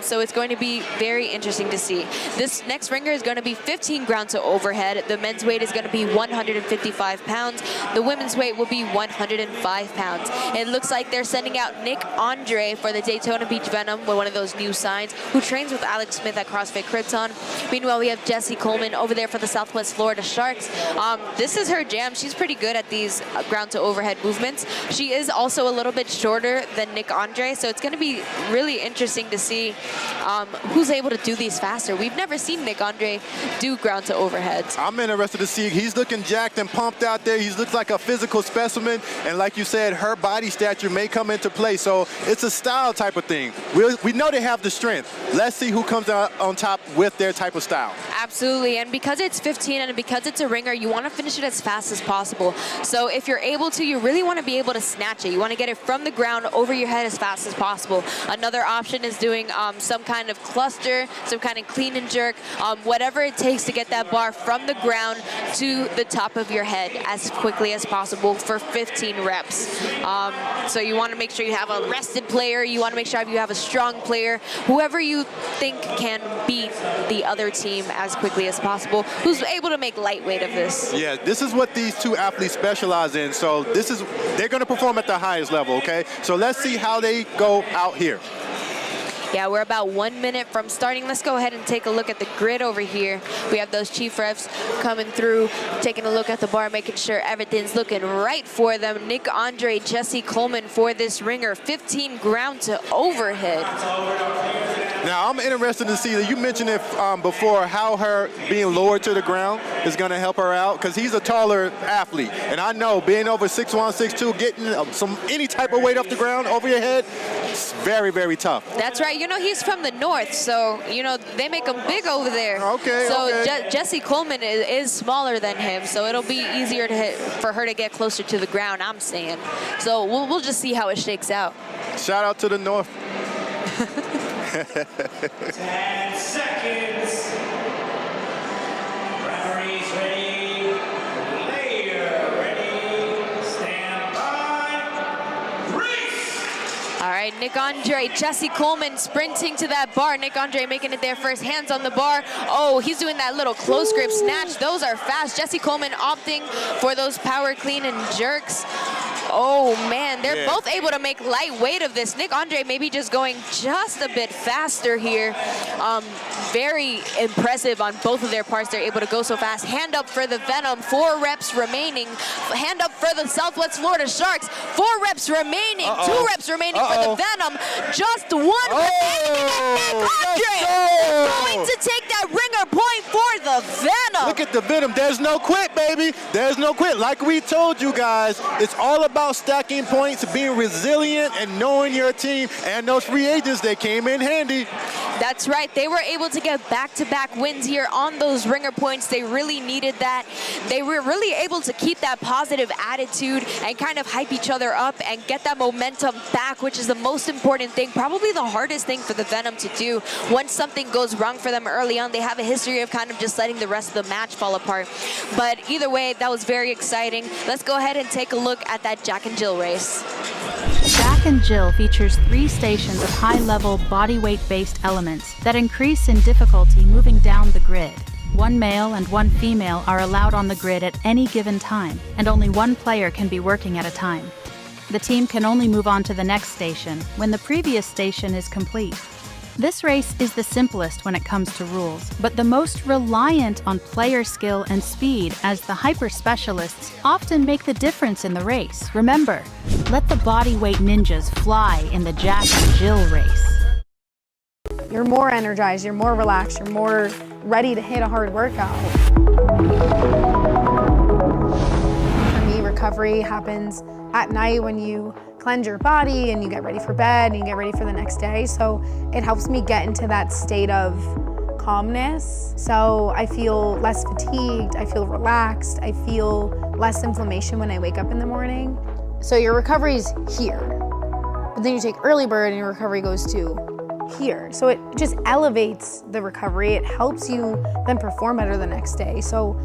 So it's going to be very interesting to see. This next ringer is going to be 15 ground to overhead. The men's weight is going to be 155 pounds. The women's weight will be 105 pounds. It looks like they're sending out Nick Andre for the Daytona Beach Venom, one of those new signs, who trains with Alex Smith at CrossFit Krypton. Meanwhile, we have Jessie Coleman over there for the Southwest Florida Sharks. This is her jam. She's pretty good at these ground to overhead movements. She is also a little bit shorter than Nick Andre, so it's going to be really interesting to see who's able to do these faster. We've never seen Nick Andre do ground to overheads. I'm interested to see. He's looking jacked and pumped out there. He looks like a physical specimen, and like you said, her body stature may come into play, so it's a style type of thing. We know they have the strength. Let's see who comes out on top with their type of style. Absolutely, and because it's 15 and because it's a ringer, you want to finish it as fast as possible. So if you're able to, you really want to be able to snatch it. You want to get it from the ground over your head as fast as possible. Another option is doing some kind of cluster, some kind of clean and jerk, whatever it takes to get that bar from the ground to the top of your head as quickly as possible for 15 reps. So you want to make sure you have a rested player, you want to make sure you have a strong player, whoever you think can beat the other team as quickly as possible, who's able to make lightweight of this. Yeah, this is what these two athletes specialize in, so they're going to perform at the highest level, okay? So let's see how they go out here. Yeah, we're about 1 minute from starting. Let's go ahead and take a look at the grid over here. We have those chief refs coming through, taking a look at the bar, making sure everything's looking right for them. Nick Andre, Jessie Coleman for this ringer, 15 ground to overhead. Now, I'm interested to see that you mentioned it before, how her being lowered to the ground is going to help her out, because he's a taller athlete. And I know being over 6'1", 6'2", getting any type of weight off the ground over your head, it's very, very tough. That's right. You know, he's from the north, so, you know, they make him big over there. Okay, so okay. Jessie Coleman is smaller than him, so it'll be easier for her to get closer to the ground, I'm saying. So we'll just see how it shakes out. Shout out to the north. 10 seconds. Referees ready. Player ready. Stand by. Race. All right, Nick Andre, Jessie Coleman sprinting to that bar. Nick Andre making it there first, hands on the bar. Oh, he's doing that little close grip snatch. Those are fast. Jessie Coleman opting for those power clean and jerks. Oh, man, they're both able to make lightweight of this. Nick Andre maybe just going just a bit faster here. Very impressive on both of their parts. They're able to go so fast. Hand up for the Venom, 4 reps remaining. Hand up for the Southwest Florida Sharks, 4 reps remaining. 2 reps remaining for the Venom. Just 1 remaining. And Nick Andre is going to take that ringer point for the Venom. Look at the Venom. There's no quit, baby. There's no quit. Like we told you guys, it's all about stacking points, being resilient, and knowing your team. And those free agents, they came in handy. That's right. They were able to get back-to-back wins here on those ringer points. They really needed that. They were really able to keep that positive attitude and kind of hype each other up and get that momentum back, which is the most important thing, probably the hardest thing for the Venom to do. Once something goes wrong for them early on, they have a history of kind of just letting the rest of the match fall apart. But either way, that was very exciting. Let's go ahead and take a look at that Jack and Jill race. Jack and Jill features 3 stations of high-level body weight-based elements that increase in difficulty moving down the grid. 1 male and 1 female are allowed on the grid at any given time, and only 1 player can be working at a time. The team can only move on to the next station when the previous station is complete. This race is the simplest when it comes to rules, but the most reliant on player skill and speed, as the hyper specialists often make the difference in the race. Remember, let the body weight ninjas fly in the Jack and Jill race. You're more energized, you're more relaxed, you're more ready to hit a hard workout. For me, recovery happens at night when you cleanse your body and you get ready for bed and you get ready for the next day. So it helps me get into that state of calmness. So I feel less fatigued, I feel relaxed, I feel less inflammation when I wake up in the morning. So your recovery's here, but then you take early bird and your recovery goes to here. So it just elevates the recovery. It helps you then perform better the next day. So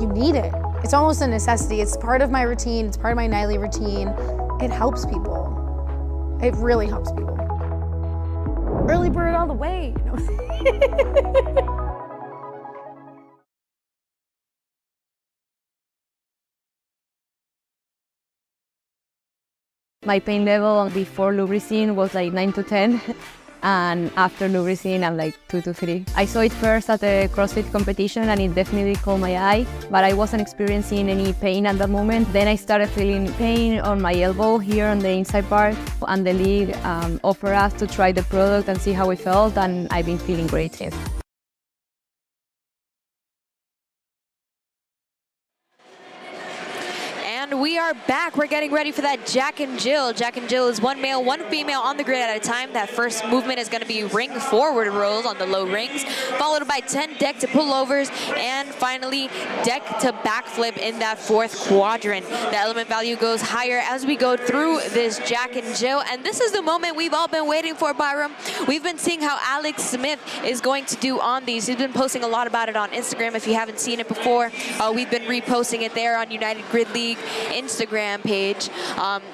you need it. It's almost a necessity. It's part of my routine. It's part of my nightly routine. It helps people. It really helps people. Early bird all the way. My pain level before lubricine was like 9 to 10. And after lubricine, I'm like 2 to 3. I saw it first at the CrossFit competition and it definitely caught my eye, but I wasn't experiencing any pain at that moment. Then I started feeling pain on my elbow here on the inside part, and the league offered us to try the product and see how it felt, and I've been feeling great since. And we are back. We're getting ready for that Jack and Jill. Jack and Jill is 1 male, 1 female on the grid at a time. That first movement is going to be ring forward rolls on the low rings, followed by 10 deck to pullovers, and finally deck to backflip in that 4th quadrant. The element value goes higher as we go through this Jack and Jill, and this is the moment we've all been waiting for, Byram. We've been seeing how Alex Smith is going to do on these. He's been posting a lot about it on Instagram. If you haven't seen it before, we've been reposting it there on United Grid League Instagram page.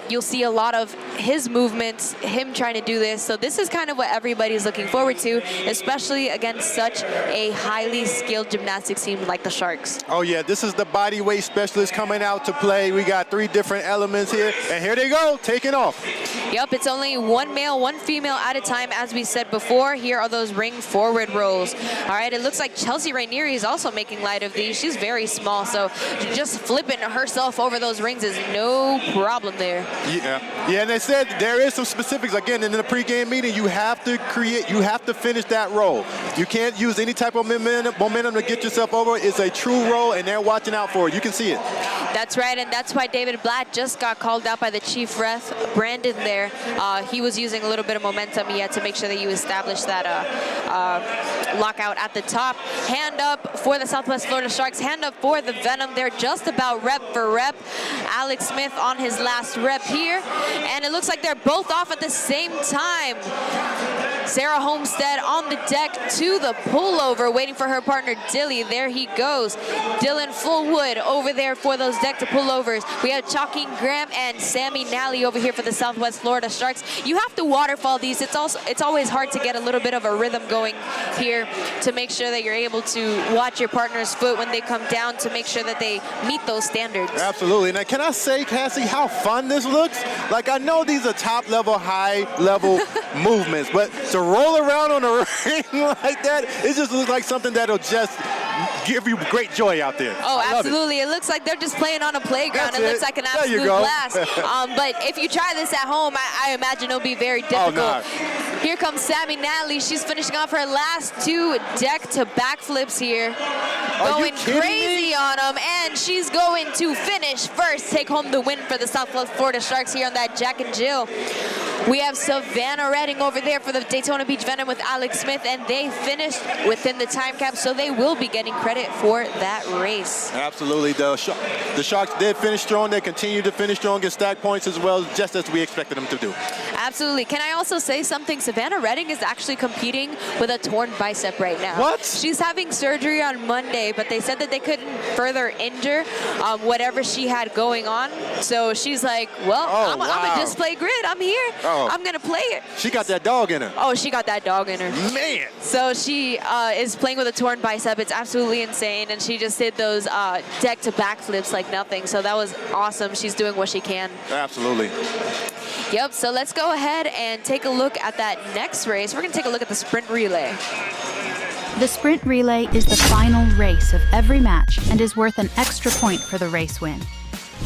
You'll see a lot of his movements, him trying to do this. So this is kind of what everybody's looking forward to, especially against such a highly skilled gymnastics team like the Sharks. Oh yeah, this is the body weight specialist coming out to play. We got 3 different elements here, and here they go, taking off. Yep, it's only 1 male, 1 female at a time, as we said before. Here are those ring forward rolls. All right, it looks like Chelsea Rainieri is also making light of these. She's very small, so just flipping herself over those rings is no problem there. Yeah, and they said there is some specifics. Again, in the pregame meeting, you have to finish that roll. You can't use any type of momentum to get yourself over. It's a true roll, and they're watching out for it. You can see it. That's right, and that's why David Blatt just got called out by the chief ref, Brandon, there. He was using a little bit of momentum. He had to make sure that you establish that lockout at the top. Hand up for the Southwest Florida Sharks. Hand up for the Venom. They're just about rep for rep. Alex Smith on his last rep here, and it looks like they're both off at the same time. Sarah Homestead on the deck to the pullover, waiting for her partner Dilly. There he goes. Dylan Fullwood over there for those deck to pullovers. We have Chalking Graham and Sammy Nally over here for the Southwest Florida Sharks. You have to waterfall these. It's always hard to get a little bit of a rhythm going here to make sure that you're able to watch your partner's foot when they come down to make sure that they meet those standards. Absolutely. Now, can I say, Cassie, how fun this looks? Like, I know these are top-level, high-level movements, but to roll around on a ring like that, it just looks like something that'll just give you great joy out there. Oh, I love absolutely. It looks like they're just playing on a playground. That's It looks it. like an There you absolute go. blast. But if you try this at home, I imagine it'll be very difficult. nah. Here comes Sammy Natalie. She's finishing off her last 2 deck to backflips here. Going crazy on them, and she's going to finish first, take home the win for the South Florida Sharks here on that Jack and Jill. We have Savannah Redding over there for the Daytona Beach Venom with Alex Smith, and they finished within the time cap, so they will be getting credit for that race. Absolutely. The Sharks did finish strong. They continue to finish strong and stack points as well, just as we expected them to do. Absolutely. Can I also say something? Savannah Redding is actually competing with a torn bicep right now. What? She's having surgery on Monday, but they said that they couldn't further injure whatever she had going on. So she's like, well, I'm a display grid. I'm here. I'm going to play it. She got that dog in her. Oh, she got that dog in her. Man. So she is playing with a torn bicep. It's absolutely insane. And she just did those deck to backflips like nothing. So that was awesome. She's doing what she can. Absolutely. Yep, so let's go ahead and take a look at that next race. We're going to take a look at the sprint relay. The sprint relay is the final race of every match and is worth an extra point for the race win.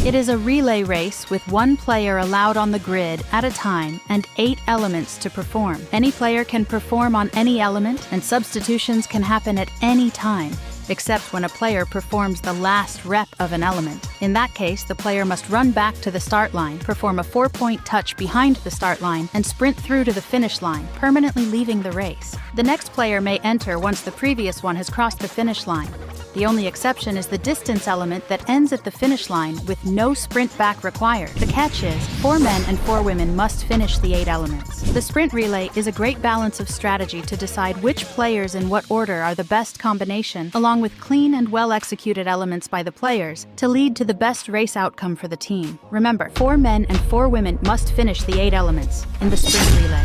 It is a relay race with 1 player allowed on the grid at a time and 8 elements to perform. Any player can perform on any element, and substitutions can happen at any time, except when a player performs the last rep of an element. In that case, the player must run back to the start line, perform a 4-point touch behind the start line, and sprint through to the finish line, permanently leaving the race. The next player may enter once the previous one has crossed the finish line. The only exception is the distance element that ends at the finish line with no sprint back required. The catch is, 4 men and 4 women must finish the 8 elements. The sprint relay is a great balance of strategy to decide which players in what order are the best combination, along with clean and well-executed elements by the players, to lead to the best race outcome for the team. Remember, 4 men and 4 women must finish the 8 elements in the sprint relay.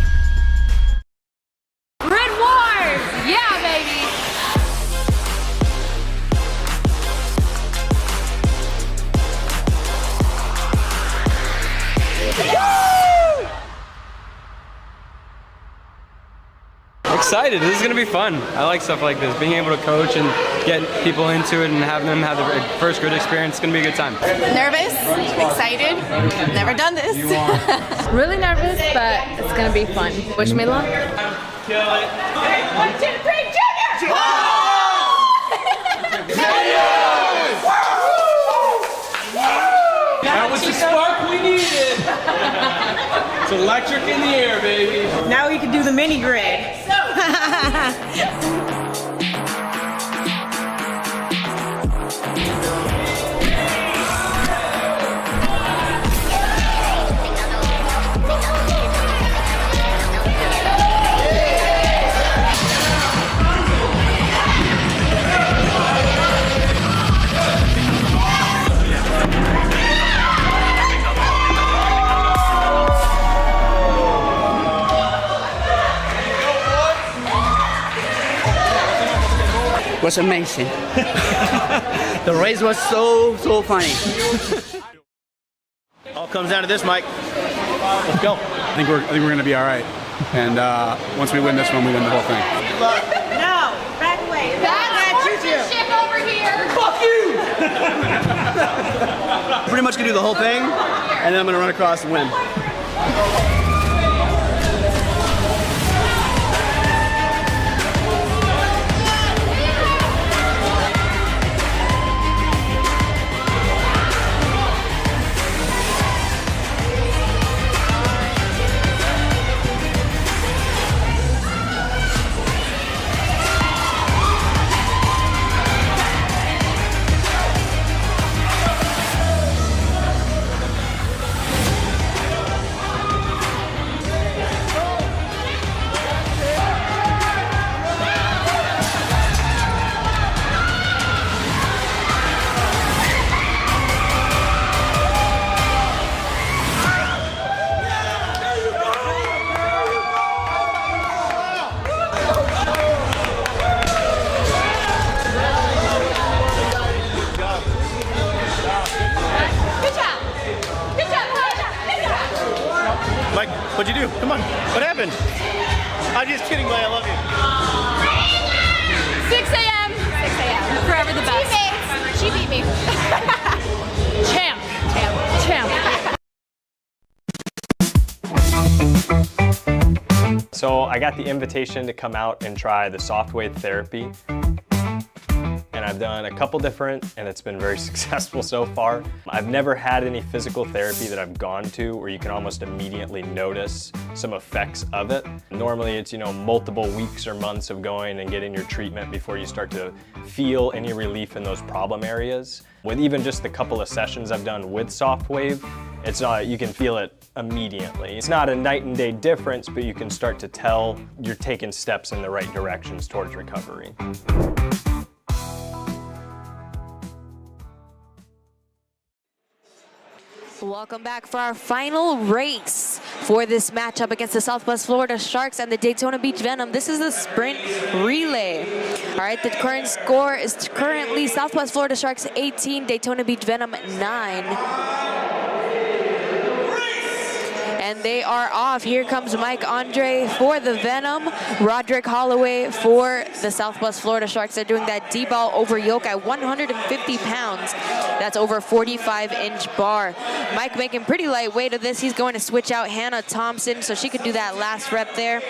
Grid Wars! Yeah, baby! Excited. This is going to be fun. I like stuff like this. Being able to coach and get people into it and have them have the first grid experience, it's going to be a good time. Nervous, excited, never done this. Really nervous, but it's going to be fun. Wish me luck. Kill it. 1, 2, 3, Junior! That was the spark we needed. It's electric in the air, baby. Now we can do the mini grid. Was amazing. The race was so funny. All comes down to this, Mike. Let's go. I think we're going to be all right. And once we win this one, we win the whole thing. No, back away. That's sportsmanship over here! Fuck you! Pretty much gonna do the whole thing, and then I'm gonna run across and win. Mike, what'd you do? Come on. What happened? I'm just kidding, Mike. I love you. 6 a.m. 6 a.m. So I got the invitation to come out and try the soft wave therapy. And I've done a couple different, and it's been very successful so far. I've never had any physical therapy that I've gone to where you can almost immediately notice some effects of it. Normally it's, multiple weeks or months of going and getting your treatment before you start to feel any relief in those problem areas. With even just the couple of sessions I've done with soft wave, you can feel it immediately. It's not a night and day difference, but you can start to tell you're taking steps in the right directions towards recovery. Welcome back for our final race for this matchup against the Southwest Florida Sharks and the Daytona Beach Venom. This is the sprint relay. All right, the current score is currently Southwest Florida Sharks 18, Daytona Beach Venom 9. And they are off. Here comes Mike Andre for the Venom, Roderick Holloway for the Southwest Florida Sharks. They're doing that D-ball over yoke at 150 pounds. That's over 45-inch bar. Mike making pretty lightweight of this. He's going to switch out Hannah Thompson so she could do that last rep there.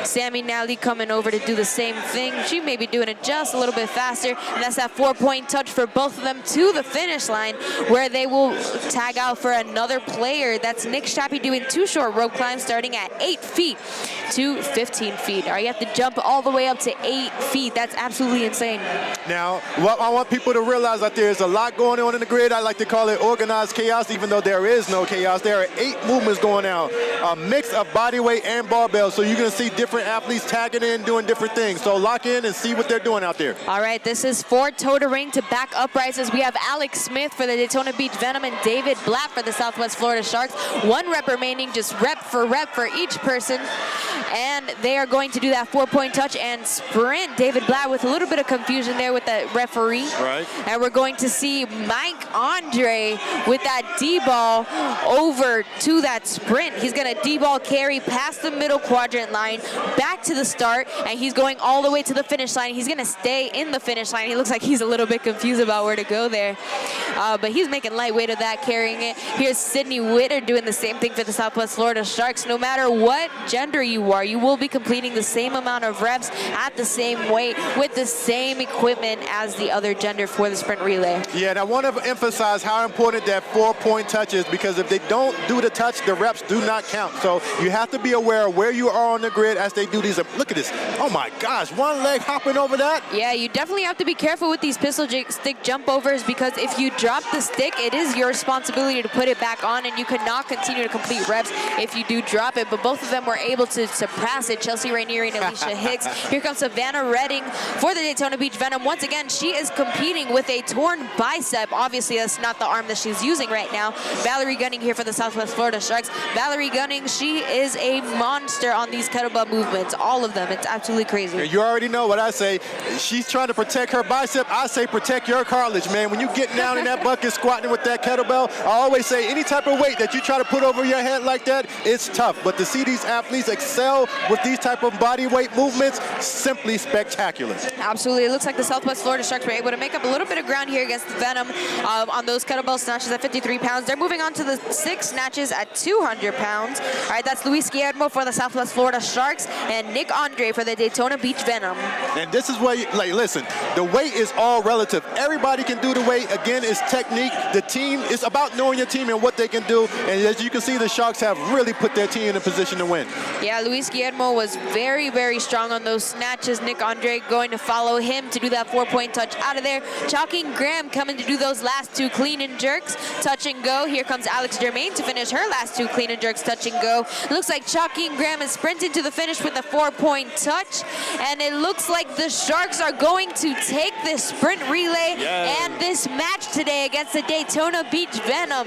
Sammy Nally coming over to do the same thing. She may be doing it just a little bit faster. And that's that 4-point touch for both of them to the finish line where they will tag out for another player. That's Nick Shappy doing 2 short rope climbs starting at 8 feet to 15 feet. All right, you have to jump all the way up to 8 feet. That's absolutely insane. Now, what I want people to realize out there is a lot going on in the grid. I like to call it organized chaos, even though there is no chaos. There are 8 movements going on, a mix of body weight and barbell. So you're going to see different athletes tagging in, doing different things. So lock in and see what they're doing out there. All right, this is 4 toe-to-ring to back uprights as we have Alex Smith for the Daytona Beach Venom and David Blatt for the Southwest Florida Sharks. 1 rep remaining, just rep for each person. And they are going to do that 4-point touch and sprint. David Blatt with a little bit of confusion there with the referee. Right. And we're going to see Mike Andre with that D-ball over to that sprint. He's going to D-ball carry past the middle quadrant line, back to the start, and he's going all the way to the finish line. He's going to stay in the finish line. He looks like he's a little bit confused about where to go there. But he's making lightweight of that, carrying it. Here's Sydney Witter doing the same thing for the Southwest Florida Sharks. No matter what gender you are, you will be completing the same amount of reps at the same weight with the same equipment as the other gender for the sprint relay. Yeah, and I want to emphasize how important that 4-point touch is, because if they don't do the touch, the reps do not count. So you have to be aware of where you are on the grid as they do these. Look at this. Oh my gosh, 1 leg hopping over that. Yeah, you definitely have to be careful with these pistol stick jump overs, because if you drop the stick, it is your responsibility to put it back on, and you cannot continue to complete reps if you do drop it. But both of them were able to surpass it. Chelsea Rainieri and Alicia Hicks. Here comes Savannah Redding for the Daytona Beach Venom. Once again, she is competing with a torn bicep. Obviously, that's not the arm that she's using right now. Valerie Gunning here for the Southwest Florida Sharks. Valerie Gunning, she is a monster on these kettlebell movements. All of them. It's absolutely crazy. You already know what I say. She's trying to protect her bicep. I say protect your cartilage, man. When you get down in that bucket squatting with that kettlebell, I always say any type of weight that you try to put over your head like that, it's tough. But to see these athletes excel with these type of body weight movements, simply spectacular. Absolutely. It looks like the Southwest Florida Sharks were able to make up a little bit of ground here against the Venom on those kettlebell snatches at 53 pounds. They're moving on to the 6 snatches at 200 pounds. All right, that's Luis Guillermo for the Southwest Florida Sharks and Nick Andre for the Daytona Beach Venom. And this is where, listen, the weight is all relative. Everybody can do the weight. Again, it's technique. The team, it's about knowing your team and what they can do. And as you can see, the Sharks have really put their team in a position to win. Yeah, Luis Guillermo was very, very strong on those snatches. Nick Andre going to follow him to do that 4-point touch out of there. Chalky Graham coming to do those last 2 clean and jerks, touch and go. Here comes Alex Germain to finish her last 2 clean and jerks, touch and go. Looks like Chalky Graham is sprinting to the finish with a 4-point touch. And it looks like the Sharks are going to take this sprint relay and this match today against the Daytona Beach Venom.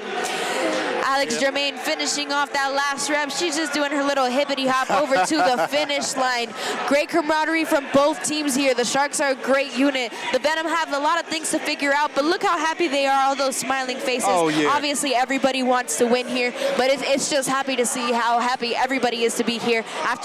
Alex Germain finishing off that last rep. She's just doing her little hippity hop over to the finish line. Great camaraderie from both teams here. The Sharks are a great unit. The Venom have a lot of things to figure out, but look how happy they are, all those smiling faces. Oh, yeah. Obviously, everybody wants to win here, but it's just happy to see how happy everybody is to be here after